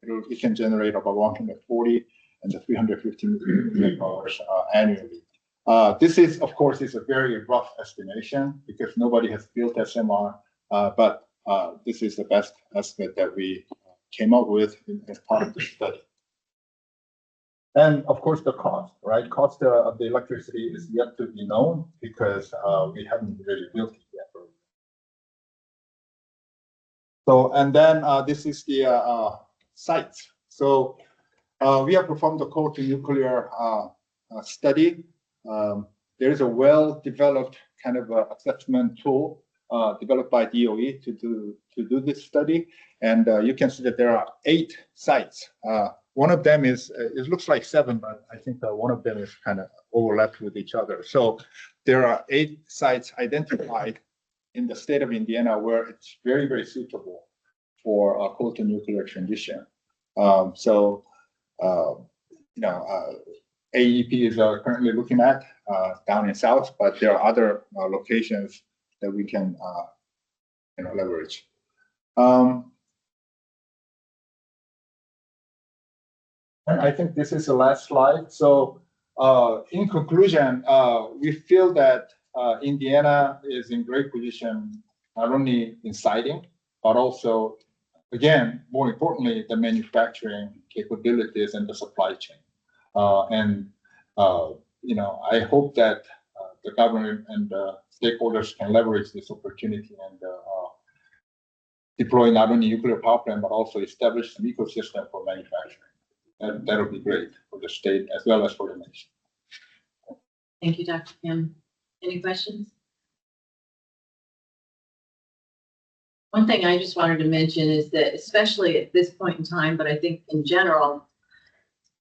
Speaker 7: it can generate about 140 and the $350 million annually. This is, of course, is a very rough estimation because nobody has built SMR, but this is the best estimate that we came up with as part of the study. And of course, the cost, right? Cost of the electricity is yet to be known because we haven't really built it yet. So, and then this is the sites. So we have performed a coal to nuclear study. There is a well-developed kind of assessment tool developed by DOE to do this study. And you can see that there are 8 sites. One of them is, it looks like 7, but I think one of them is kind of overlapped with each other. So there are 8 sites identified in the state of Indiana where it's very, very suitable for a coal to nuclear transition. AEP is currently looking at down in South, but there are other locations that we can leverage. And I think this is the last slide. So in conclusion, we feel that Indiana is in great position, not only in siting, but also, again, more importantly, the manufacturing capabilities and the supply chain. I hope that the government and stakeholders can leverage this opportunity and deploy not only nuclear power plant, but also establish an ecosystem for manufacturing. And that would be great for the state as well as for the nation.
Speaker 2: Thank you, Dr. Kim. Any questions? One thing I just wanted to mention is that, especially at this point in time, but I think in general,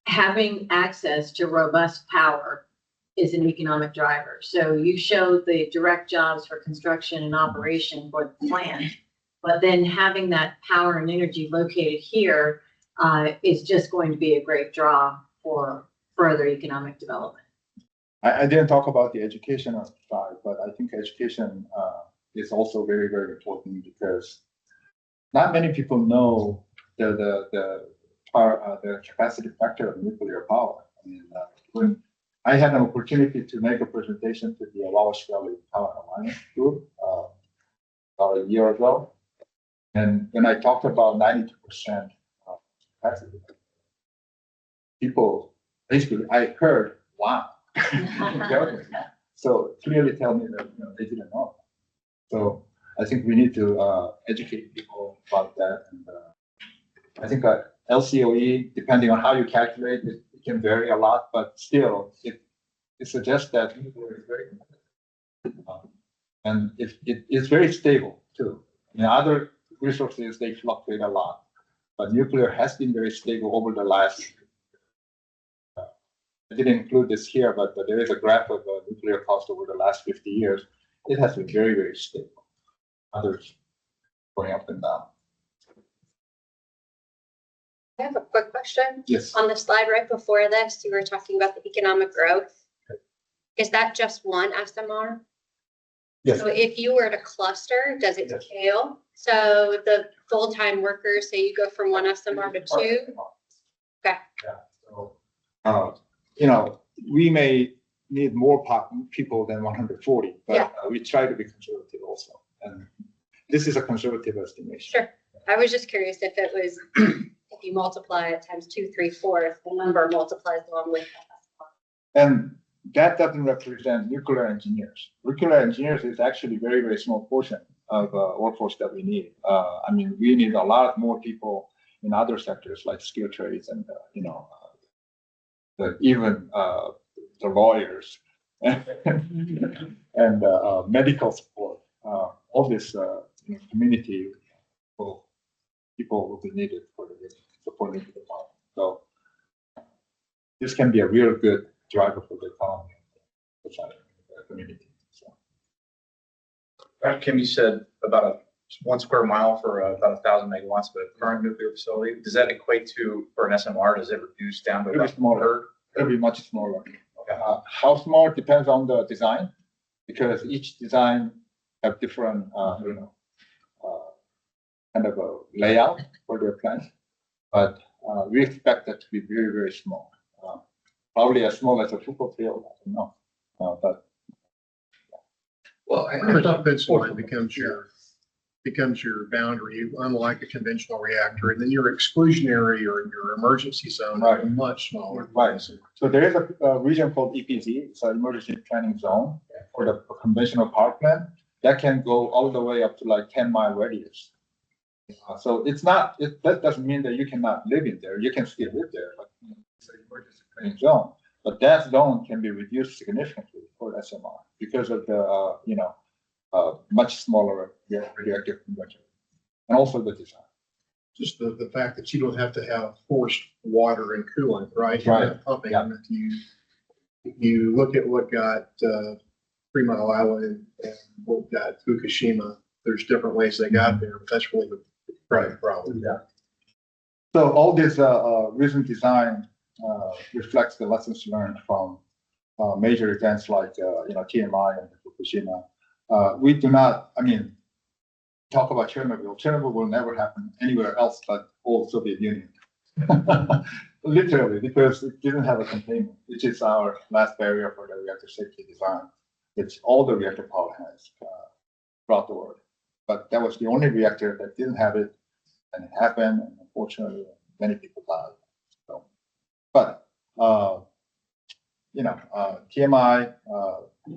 Speaker 2: having access to robust power is an economic driver. So you showed the direct jobs for construction and operation for the plant, but then having that power and energy located here is just going to be a great draw for further economic development.
Speaker 7: I didn't talk about the educational side, but I think education is also very, very important because not many people know the capacity factor of nuclear power. I mean, when I had an opportunity to make a presentation to the Wabash Valley Power Alliance group about a year ago, and when I talked about 92% capacity, people basically, I heard, wow. So clearly tell me that they didn't know. So I think we need to educate people about that. And I think LCOE, depending on how you calculate it, it can vary a lot, but still it suggests that nuclear is very competitive. And it is very stable too. In other resources, they fluctuate a lot, but nuclear has been very stable over the last I didn't include this here, but there is a graph of nuclear cost over the last 50 years. It has been very, very stable. Others going up and down.
Speaker 8: I have a quick question.
Speaker 7: Yes.
Speaker 8: On the slide right before this, you were talking about the economic growth. Is that just one SMR?
Speaker 7: Yes.
Speaker 8: So if you were to cluster, does it scale? So the full-time workers, say you go from one SMR to 2? Okay.
Speaker 7: Yeah. So, we may need more people than 140, but we try to be conservative also. And this is a conservative estimation.
Speaker 8: Sure. I was just curious if it was, if you multiply it times 2, 3, 4, if the number multiplies along with that.
Speaker 7: And that doesn't represent nuclear engineers. Nuclear engineers is actually a very, very small portion of workforce that we need. We need a lot more people in other sectors like skilled trades and, even the lawyers, and medical support. All this community people will be needed for the supporting the department. So this can be a real good driver for the economy, the community. So.
Speaker 10: Kim, you said about 1 square mile for about 1,000 megawatts of a current nuclear facility. Does that equate to, for an SMR, does it reduce down to
Speaker 7: It'll be
Speaker 10: about
Speaker 7: smaller. It'll be much smaller.
Speaker 10: Okay.
Speaker 7: How small depends on the design, because each design have different, kind of a layout for their plants. But we expect that to be very, very small. Probably as small as a football field. I don't know, but.
Speaker 6: Well, I thought fence line becomes your boundary, unlike a conventional reactor, and then your exclusionary or your emergency zone
Speaker 7: Right.
Speaker 6: is much smaller.
Speaker 7: Right. So there is a region called EPZ, it's an emergency planning zone for the conventional power plant that can go all the way up to like 10-mile radius. So it's not, that doesn't mean that you cannot live in there. You can still live there, but it's an emergency planning zone. But that zone can be reduced significantly for SMR because of the, much smaller radioactive conversion and also the design.
Speaker 6: Just the fact that you don't have to have forced water and coolant, right?
Speaker 7: Right.
Speaker 6: You're not pumping.
Speaker 7: Yeah.
Speaker 6: You look at what got 3 Mile Island and what got Fukushima, there's different ways they got there, but that's really the problem.
Speaker 7: Yeah. So all this recent design reflects the lessons learned from major events like TMI and Fukushima. We do not, talk about Chernobyl. Chernobyl will never happen anywhere else but old Soviet Union. Literally, because it didn't have a containment, which is our last barrier for the reactor safety design. It's all the reactor power has throughout the world. But that was the only reactor that didn't have it, and it happened, and unfortunately, many people died. So, but TMI,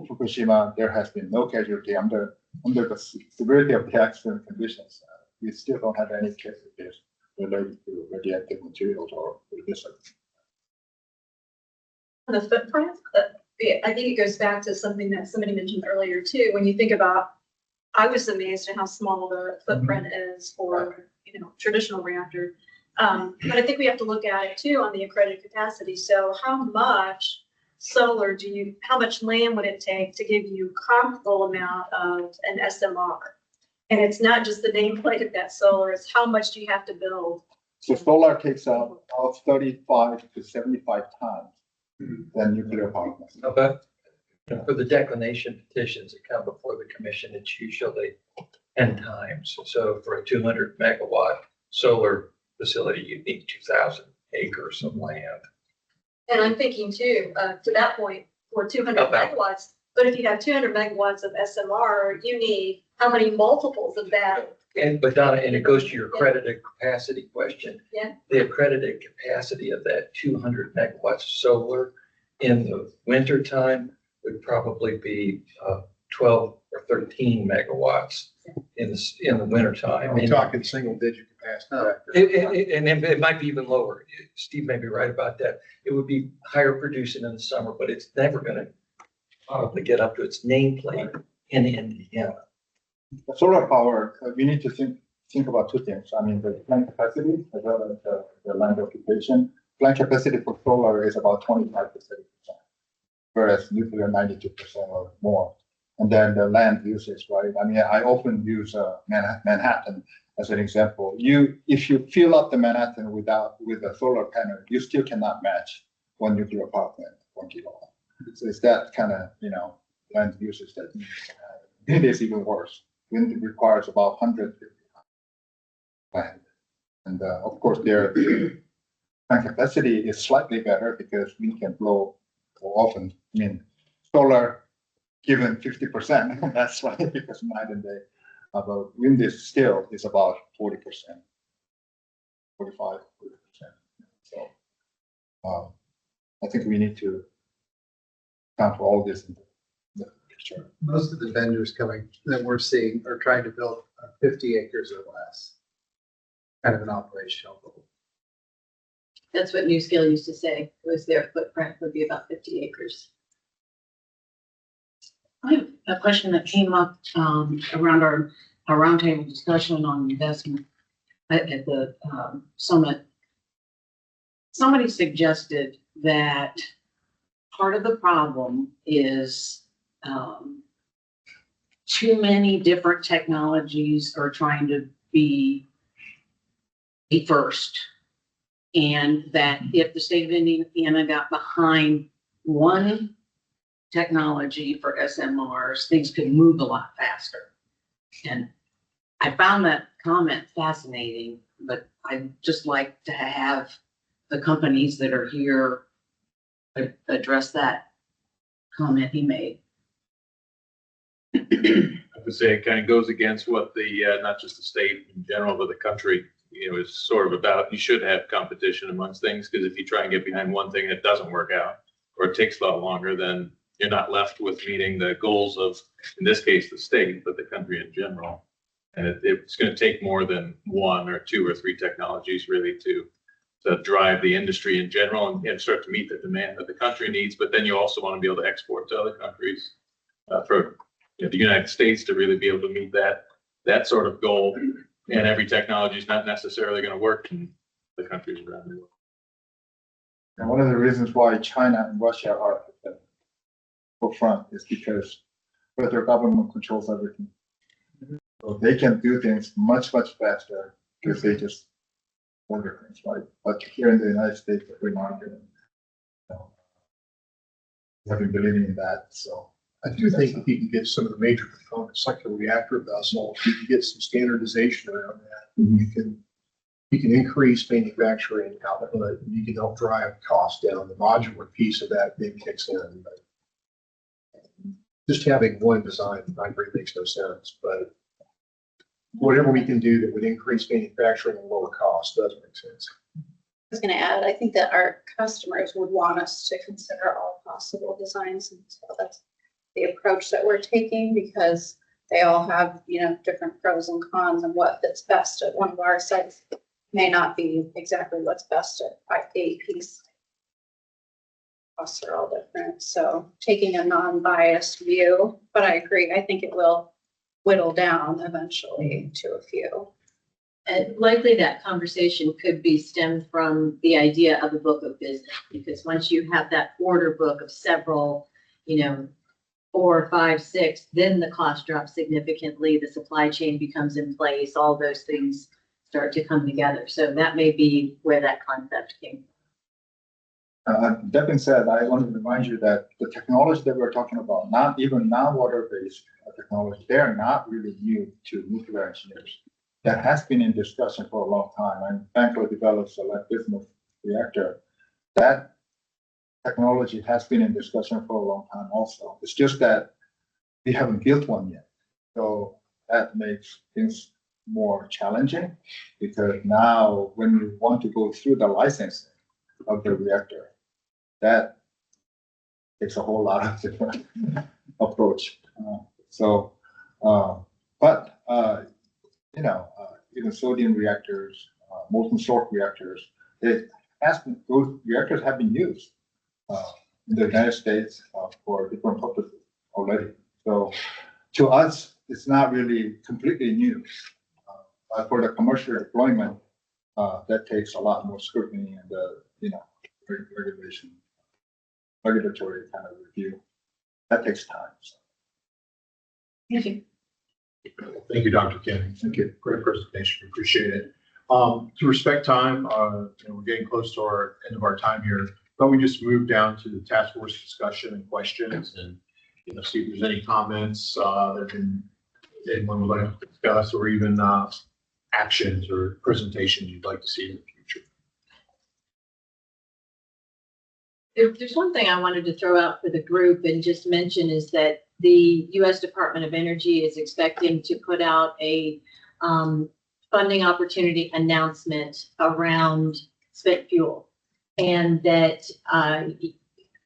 Speaker 7: Fukushima, there has been no casualty under the severity of the accident conditions. We still don't have any casualties related to radioactive materials or resistance.
Speaker 11: The footprint, I think it goes back to something that somebody mentioned earlier too. When you think about, I was amazed at how small the footprint is for, traditional reactor. But I think we have to look at it too on the accredited capacity. So how much solar how much land would it take to give you comparable amount of an SMR? And it's not just the nameplate of that solar, it's how much do you have to build?
Speaker 7: So solar takes out 35 to 75 times than nuclear power plants.
Speaker 12: But for the declination petitions that come before the commission, it's usually 10 times. So for a 200 megawatt solar facility, you need 2,000 acres of land.
Speaker 11: And I'm thinking too, to that point, for 200
Speaker 12: About.
Speaker 11: megawatts, but if you have 200 megawatts of SMR, you need how many multiples of that?
Speaker 12: But Donna, and it goes to your accredited capacity question.
Speaker 11: Yeah.
Speaker 12: The accredited capacity of that 200 megawatts of solar in the winter time would probably be 12 or 13 megawatts in the winter time.
Speaker 6: We're talking single digit capacity.
Speaker 12: And it might be even lower. Steve may be right about that. It would be higher producing in the summer, but it's never going to probably get up to its nameplate in Indiana.
Speaker 7: Solar power, we need to think about two things. The plant capacity as well as the land occupation. Plant capacity for solar is about 25 to 30%, whereas nuclear 92% or more. And then the land usage, right? I often use Manhattan as an example. If you fill up the Manhattan with a solar panel, you still cannot match one nuclear power plant, 1 kilowatt. It's that kind of land usage that it is even worse. Wind requires about 150 land, and of course their plant capacity is slightly better because wind can blow more often. Solar given 50%, that's right, because night and day. But wind is about 40%, 45, 40%. So I think we need to account for all this in the picture.
Speaker 5: Most of the vendors that we're seeing are trying to build 50 acres or less. Kind of an operational goal.
Speaker 2: That's what NuScale used to say, was their footprint would be about 50 acres.
Speaker 13: I have a question that came up around our roundtable discussion on investment at the summit. Somebody suggested that part of the problem is too many different technologies are trying to be first. And that if the state of Indiana got behind one technology for SMRs, things could move a lot faster. And I found that comment fascinating, but I'd just like to have the companies that are here address that comment he made.
Speaker 1: I would say it kind of goes against what the, not just the state in general, but the country, is sort of about. You should have competition amongst things, because if you try and get behind one thing and it doesn't work out, or it takes a lot longer, then you're not left with meeting the goals of, in this case, the state, but the country in general. And it's going to take more than one or two or three technologies really to drive the industry in general and start to meet the demand that the country needs. But then you also want to be able to export to other countries for the United States to really be able to meet that sort of goal. And every technology is not necessarily going to work in the countries around the world.
Speaker 7: And one of the reasons why China and Russia are at the forefront is because their government controls everything. So they can do things much, much faster because they just order things, right? But here in the United States, we're not going to, we have been believing in that. So
Speaker 6: I do think if you can get some of the major components, like the reactor vessel, if you can get some standardization around that, you can increase manufacturing output, and you can help drive costs down. The modular piece of that then kicks in. But just having one design, I agree, makes no sense. But whatever we can do that would increase manufacturing and lower costs does make sense.
Speaker 8: I was going to add, I think that our customers would want us to consider all possible designs, and so that's the approach that we're taking, because they all have, different pros and cons, and what fits best at one of our sites may not be exactly what's best at a piece. Costs are all different, so taking a non-biased view, but I agree, I think it will whittle down eventually to a few.
Speaker 2: And likely that conversation could be stemmed from the idea of a book of business, because once you have that order book of several, 4, 5, 6, then the cost drops significantly, the supply chain becomes in place, all those things start to come together. So that may be where that concept came from.
Speaker 7: That being said, I want to remind you that the technology that we're talking about, not even non-water-based technology, they are not really new to nuclear engineers. That has been in discussion for a long time. And Banco develops a light bismuth reactor. That technology has been in discussion for a long time also. It's just that we haven't built one yet. So that makes things more challenging, because now when you want to go through the licensing of the reactor, that takes a whole lot of different approach. Even sodium reactors, molten salt reactors, those reactors have been used in the United States for different purposes already. So to us, it's not really completely new. For the commercial deployment, that takes a lot more scrutiny and regulatory kind of review. That takes time. So.
Speaker 2: Thank you.
Speaker 6: Thank you, Dr. Kenny. Thank you. Great presentation. Appreciate it. To respect time, we're getting close to our end of our time here. But we just move down to the task force discussion and questions, and see if there's any comments that anyone would like to discuss, or even actions or presentations you'd like to see in the future.
Speaker 2: There's one thing I wanted to throw out for the group and just mention, is that the U.S. Department of Energy is expecting to put out a funding opportunity announcement around spent fuel, and that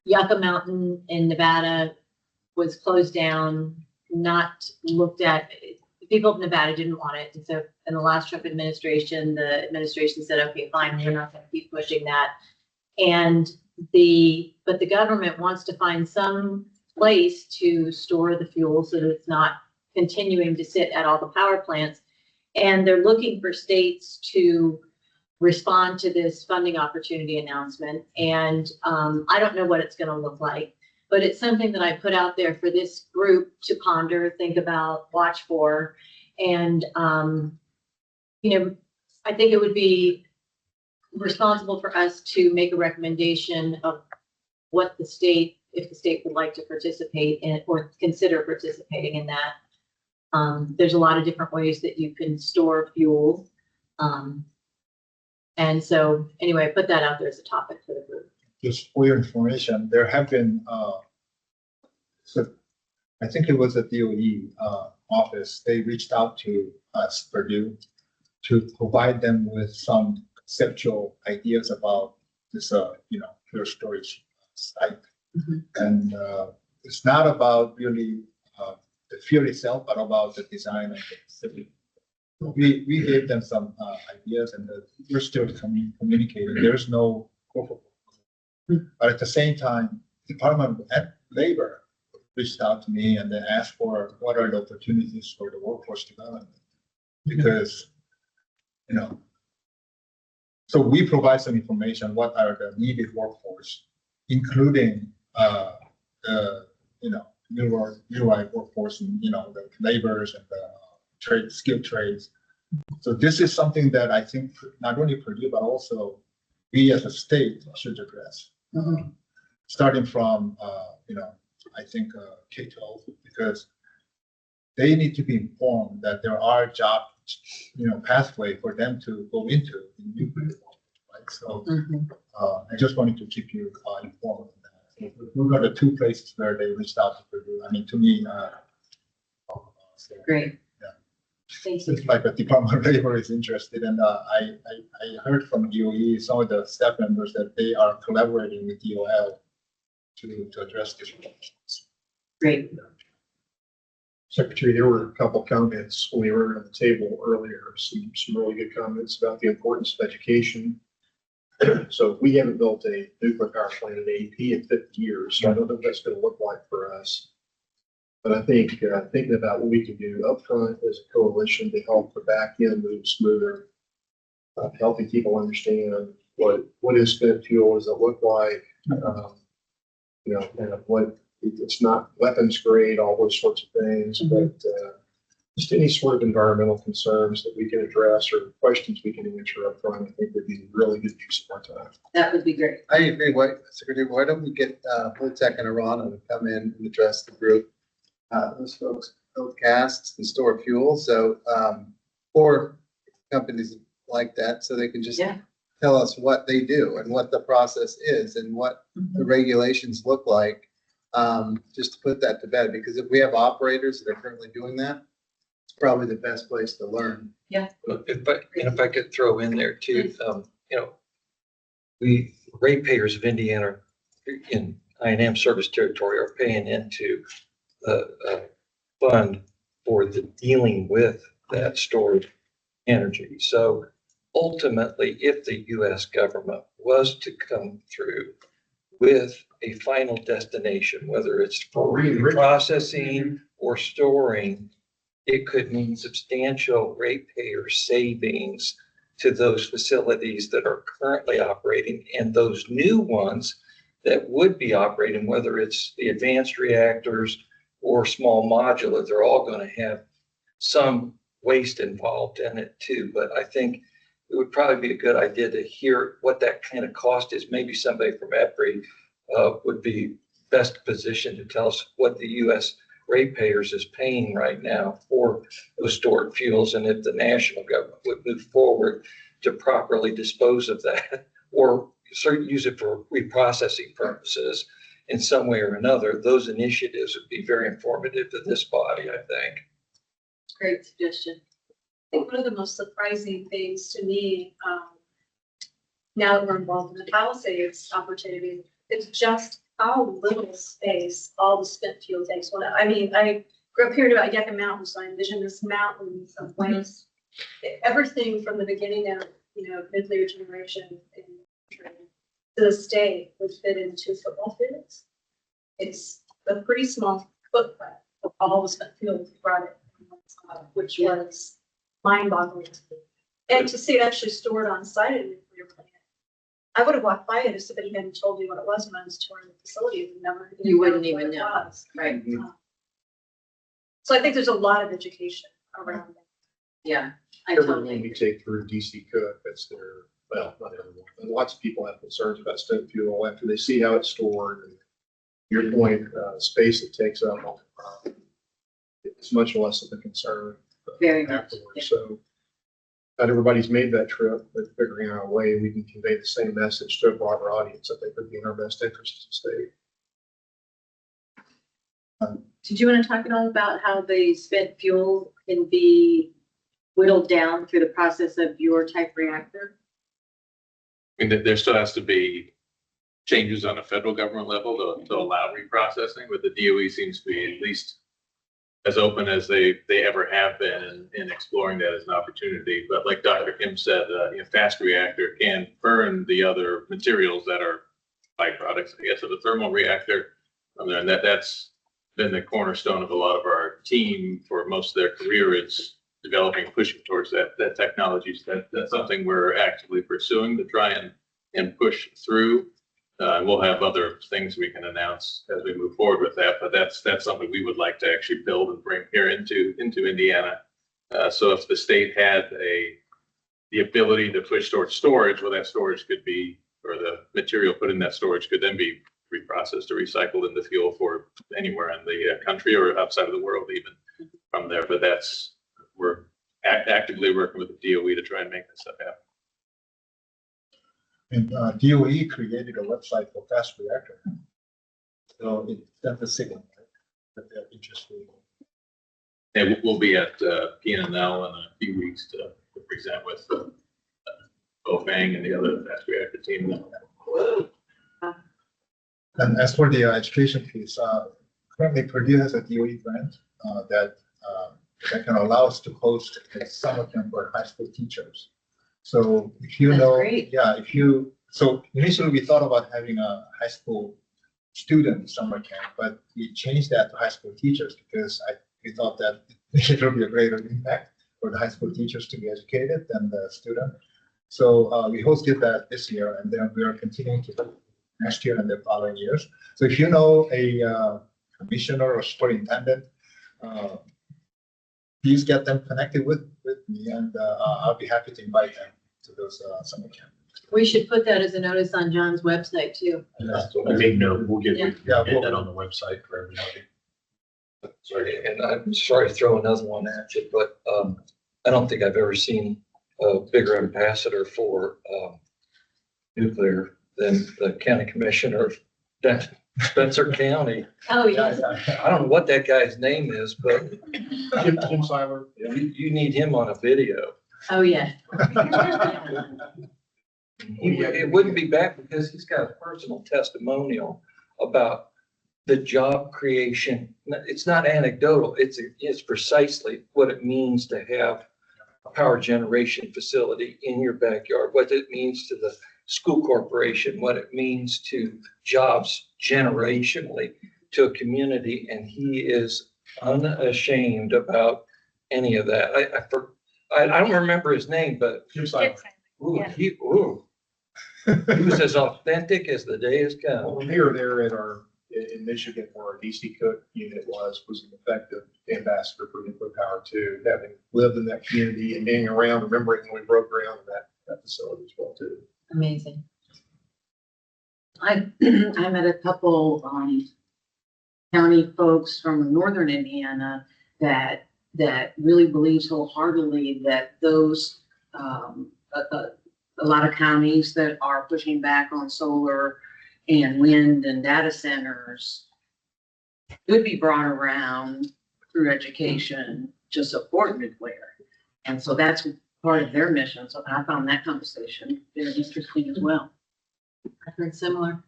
Speaker 2: Yucca Mountain in Nevada was closed down, not looked at. People of Nevada didn't want it. And so in the last Trump administration, the administration said, okay, fine, we're not going to keep pushing that. But the government wants to find some place to store the fuel so that it's not continuing to sit at all the power plants. And they're looking for states to respond to this funding opportunity announcement. And I don't know what it's going to look like, but it's something that I put out there for this group to ponder, think about, watch for. And, I think it would be responsible for us to make a recommendation of what the state, if the state would like to participate in or consider participating in that. There's a lot of different ways that you can store fuel. And so anyway, I put that out there as a topic for the group.
Speaker 7: Just for your information, there have been, so I think it was a DOE office, they reached out to us, Purdue, to provide them with some conceptual ideas about this, fuel storage site. And it's not about really the fuel itself, but about the design and the facility. We gave them some ideas, and we're still communicating. There's no proposal. But at the same time, Department of Labor reached out to me and they asked for what are the opportunities for the workforce development, because so we provide some information. What are the needed workforce, including the new workforce, and the laborers and the skilled trades. So this is something that I think not only Purdue but also we as a state should address, starting from I think K-12, because they need to be informed that there are job pathway for them to go into in nuclear, right? So I just wanted to keep you informed. Those are the two places where they reached out to Purdue. I mean, to me,
Speaker 2: Great.
Speaker 7: Yeah.
Speaker 2: Thank you.
Speaker 7: It's like the Department of Labor is interested, and I heard from DOE, some of the staff members, that they are collaborating with DOL to address this.
Speaker 2: Great.
Speaker 6: Secretary, there were a couple comments when we were at the table earlier, some really good comments about the importance of education. So we haven't built a nuclear power plant at AP in 50 years, so I don't know what that's going to look like for us. But I think thinking about what we can do upfront as a coalition to help the back end move smoother, helping people understand what is spent fuel, what does it look like, kind of what it's not weapons grade, all those sorts of things, but just any sort of environmental concerns that we can address or questions we can answer up front, I think would be really good use of our time.
Speaker 2: That would be great.
Speaker 5: I agree. Secretary, why don't we get Tech and Arana to come in and address the group? Those folks build casts and store fuel. So for companies like that, so they can just tell us what they do and what the process is and what the regulations look like, just to put that to bed. Because if we have operators that are currently doing that, it's probably the best place to learn.
Speaker 2: Yeah.
Speaker 12: If I could throw in there too, we ratepayers of Indiana in I&M service territory are paying into the fund for the dealing with that stored energy. So ultimately, if the U.S. government was to come through with a final destination, whether it's for processing or storing, it could mean substantial ratepayer savings to those facilities that are currently operating, and those new ones that would be operating, whether it's the advanced reactors or small modular, they're all going to have some waste involved in it too. But I think it would probably be a good idea to hear what that kind of cost is. Maybe somebody from EPRI would be best positioned to tell us what the U.S. ratepayers is paying right now for those stored fuels, and if the national government would move forward to properly dispose of that or use it for reprocessing purposes in some way or another. Those initiatives would be very informative to this body, I think.
Speaker 2: Great suggestion.
Speaker 11: I think one of the most surprising things to me, now that we're involved in the Palisades opportunity, is just how little space all the spent fuel takes. I grew up here about Yucca Mountain, so I envision this mountain of waste. Everything from the beginning of nuclear generation to the state would fit into football fields. It's a pretty small footprint of all the spent fuel we brought it, which was mind-boggling to me. And to see it actually stored on site at a nuclear plant. I would have walked by it if somebody hadn't told me what it was when I was touring the facility.
Speaker 2: You wouldn't even
Speaker 11: what it
Speaker 2: know.
Speaker 11: was.
Speaker 2: Right.
Speaker 11: So I think there's a lot of education around that.
Speaker 2: Yeah, I
Speaker 6: Everyone
Speaker 2: totally
Speaker 6: we
Speaker 2: agree.
Speaker 6: take through DC Cook, that's their, well, not everyone, but lots of people have concerns about spent fuel after they see how it's stored. And your point, space it takes up, it's much less of a concern.
Speaker 2: Very much,
Speaker 6: afterwards.
Speaker 2: yeah.
Speaker 6: So not everybody's made that trip, but figuring out a way we can convey the same message to a broader audience that they could be in our best interest as a state.
Speaker 2: Did you want to talk at all about how the spent fuel can be whittled down through the process of your type reactor?
Speaker 1: I mean, there still has to be changes on a federal government level to allow reprocessing, but the DOE seems to be at least as open as they ever have been in exploring that as an opportunity. But like Dr. Kim said, fast reactor can burn the other materials that are byproducts, I guess, of a thermal reactor. And that's been the cornerstone of a lot of our team for most of their career. It's developing, pushing towards that technology. So that's something we're actively pursuing to try and push through. We'll have other things we can announce as we move forward with that, but that's something we would like to actually build and bring here into Indiana. So if the state had the ability to push towards storage, well, that storage could be, or the material put in that storage could then be reprocessed or recycled into fuel for anywhere in the country or outside of the world even from there. But we're actively working with the DOE to try and make this stuff happen.
Speaker 7: And DOE created a website for fast reactor. So that's a signal, right, that they're interested.
Speaker 1: And we'll be at PNNL in a few weeks to present with Bofang and the other fast reactor team.
Speaker 7: And as for the education piece, currently Purdue has a DOE grant that can allow us to host a summer camp for high school teachers. So if you
Speaker 2: That's
Speaker 7: know,
Speaker 2: great.
Speaker 7: yeah, so initially we thought about having a high school student summer camp, but we changed that to high school teachers because we thought that it would be a greater impact for the high school teachers to be educated than the student. So we hosted that this year, and then we are continuing to do next year and the following years. So if you know a commissioner or superintendent, please get them connected with me, and I'll be happy to invite them to those summer camps.
Speaker 2: We should put that as a notice on John's website too.
Speaker 7: I think
Speaker 2: no,
Speaker 7: we'll get
Speaker 2: that
Speaker 7: on the website for everybody.
Speaker 12: Sorry, and I'm sorry to throw another one at you, but I don't think I've ever seen a bigger ambassador for nuclear than the county commissioner of Spencer County.
Speaker 2: Oh, yes.
Speaker 12: I don't know what that guy's name is, but
Speaker 6: Jim Seiler.
Speaker 12: you need him on a video.
Speaker 2: Oh, yeah.
Speaker 12: It wouldn't be bad because he's got a personal testimonial about the job creation. It's not anecdotal. It's precisely what it means to have a power generation facility in your backyard, what it means to the school corporation, what it means to jobs generationally to a community. And he is unashamed about any of that. I don't remember his name, but
Speaker 6: Jim Seiler.
Speaker 12: he was as authentic as the day has come.
Speaker 6: When we were there in Michigan, where our DC Cook unit was an effective ambassador for nuclear power too, having lived in that community and being around, remembering when we broke ground in that facility as well too.
Speaker 2: Amazing. I met a couple county folks from northern Indiana that really believes wholeheartedly that those a lot of counties that are pushing back on solar and wind and data centers could be brought around through education to support nuclear. And so that's part of their mission. So I found that conversation very interesting as well. I've heard similar.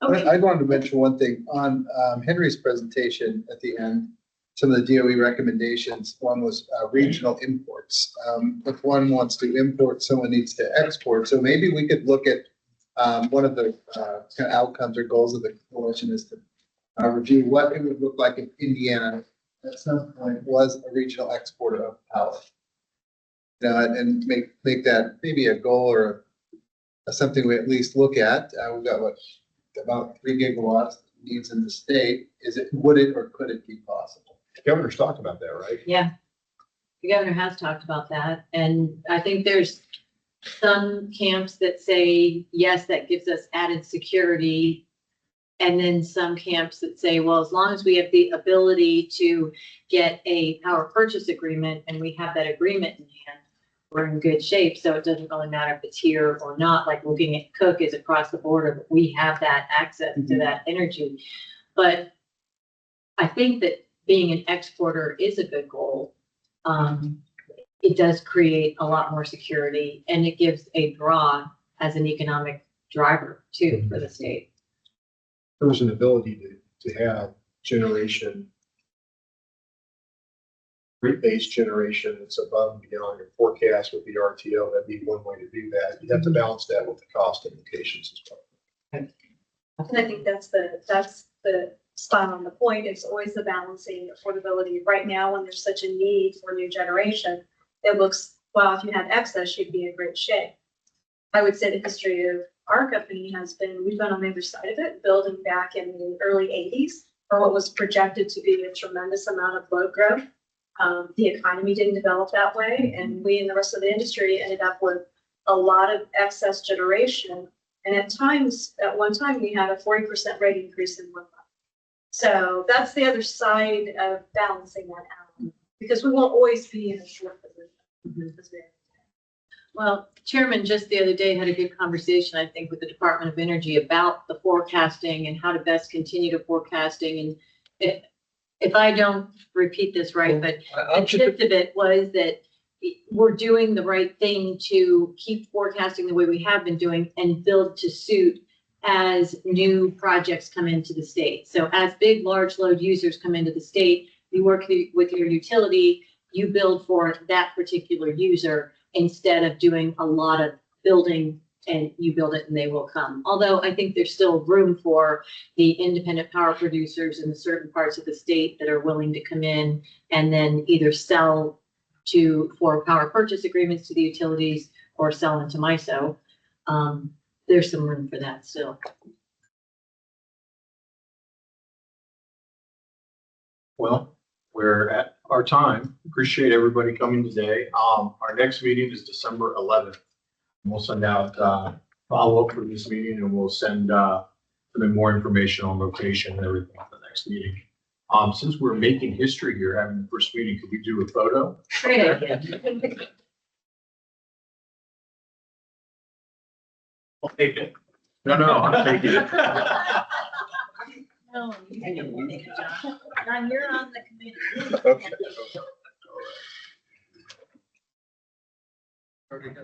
Speaker 2: Okay.
Speaker 5: I wanted to mention one thing on Henry's presentation at the end. Some of the DOE recommendations, one was regional imports. If one wants to import, someone needs to export. So maybe we could look at one of the kind of outcomes or goals of the coalition is to review what it would look like if Indiana at some point was a regional exporter of power. And make that maybe a goal or something we at least look at. We've got about 3 gigawatts needs in the state. Would it or could it be possible?
Speaker 6: The governor's talked about that, right?
Speaker 2: Yeah. The governor has talked about that, and I think there's some camps that say, yes, that gives us added security. And then some camps that say, well, as long as we have the ability to get a power purchase agreement and we have that agreement in hand, we're in good shape. So it doesn't really matter if it's here or not, like looking at Cook is across the border, but we have that access to that energy. But I think that being an exporter is a good goal. It does create a lot more security and it gives a draw as an economic driver too for the state.
Speaker 6: There's an ability to have generation, rate-based generation that's above and beyond your forecast with the RTO. That'd be one way to do that. You have to balance that with the cost implications as well.
Speaker 11: And I think that's the spot on the point. It's always the balancing affordability. Right now, when there's such a need for new generation, it looks, well, if you had excess, you'd be in great shape. I would say the history of our company has been, we've been on the other side of it, building back in the early 80s for what was projected to be a tremendous amount of load growth. The economy didn't develop that way, and we and the rest of the industry ended up with a lot of excess generation. And at one time, we had a 40% rate increase in 1 month. So that's the other side of balancing that out, because we won't always be in a short position.
Speaker 2: Well, Chairman just the other day had a good conversation, I think, with the Department of Energy about the forecasting and how to best continue to forecasting. And if I don't repeat this right, but the gist of it was that we're doing the right thing to keep forecasting the way we have been doing and build to suit as new projects come into the state. So as big, large load users come into the state, you work with your utility, you build for that particular user instead of doing a lot of building and you build it and they will come. Although I think there's still room for the independent power producers in certain parts of the state that are willing to come in and then either sell for power purchase agreements to the utilities or sell into MISO. There's some room for that still.
Speaker 6: Well, we're at our time. Appreciate everybody coming today. Our next meeting is December 11th. We'll send out follow-up for this meeting and we'll send some more information on location and everything for the next meeting. Since we're making history here, having the first meeting, could we do a photo?
Speaker 2: Great idea.
Speaker 6: I'll take it. No, I'm taking it.
Speaker 2: No, you can take it, John. John, you're on the committee.
Speaker 6: Okay.
Speaker 5: Okay.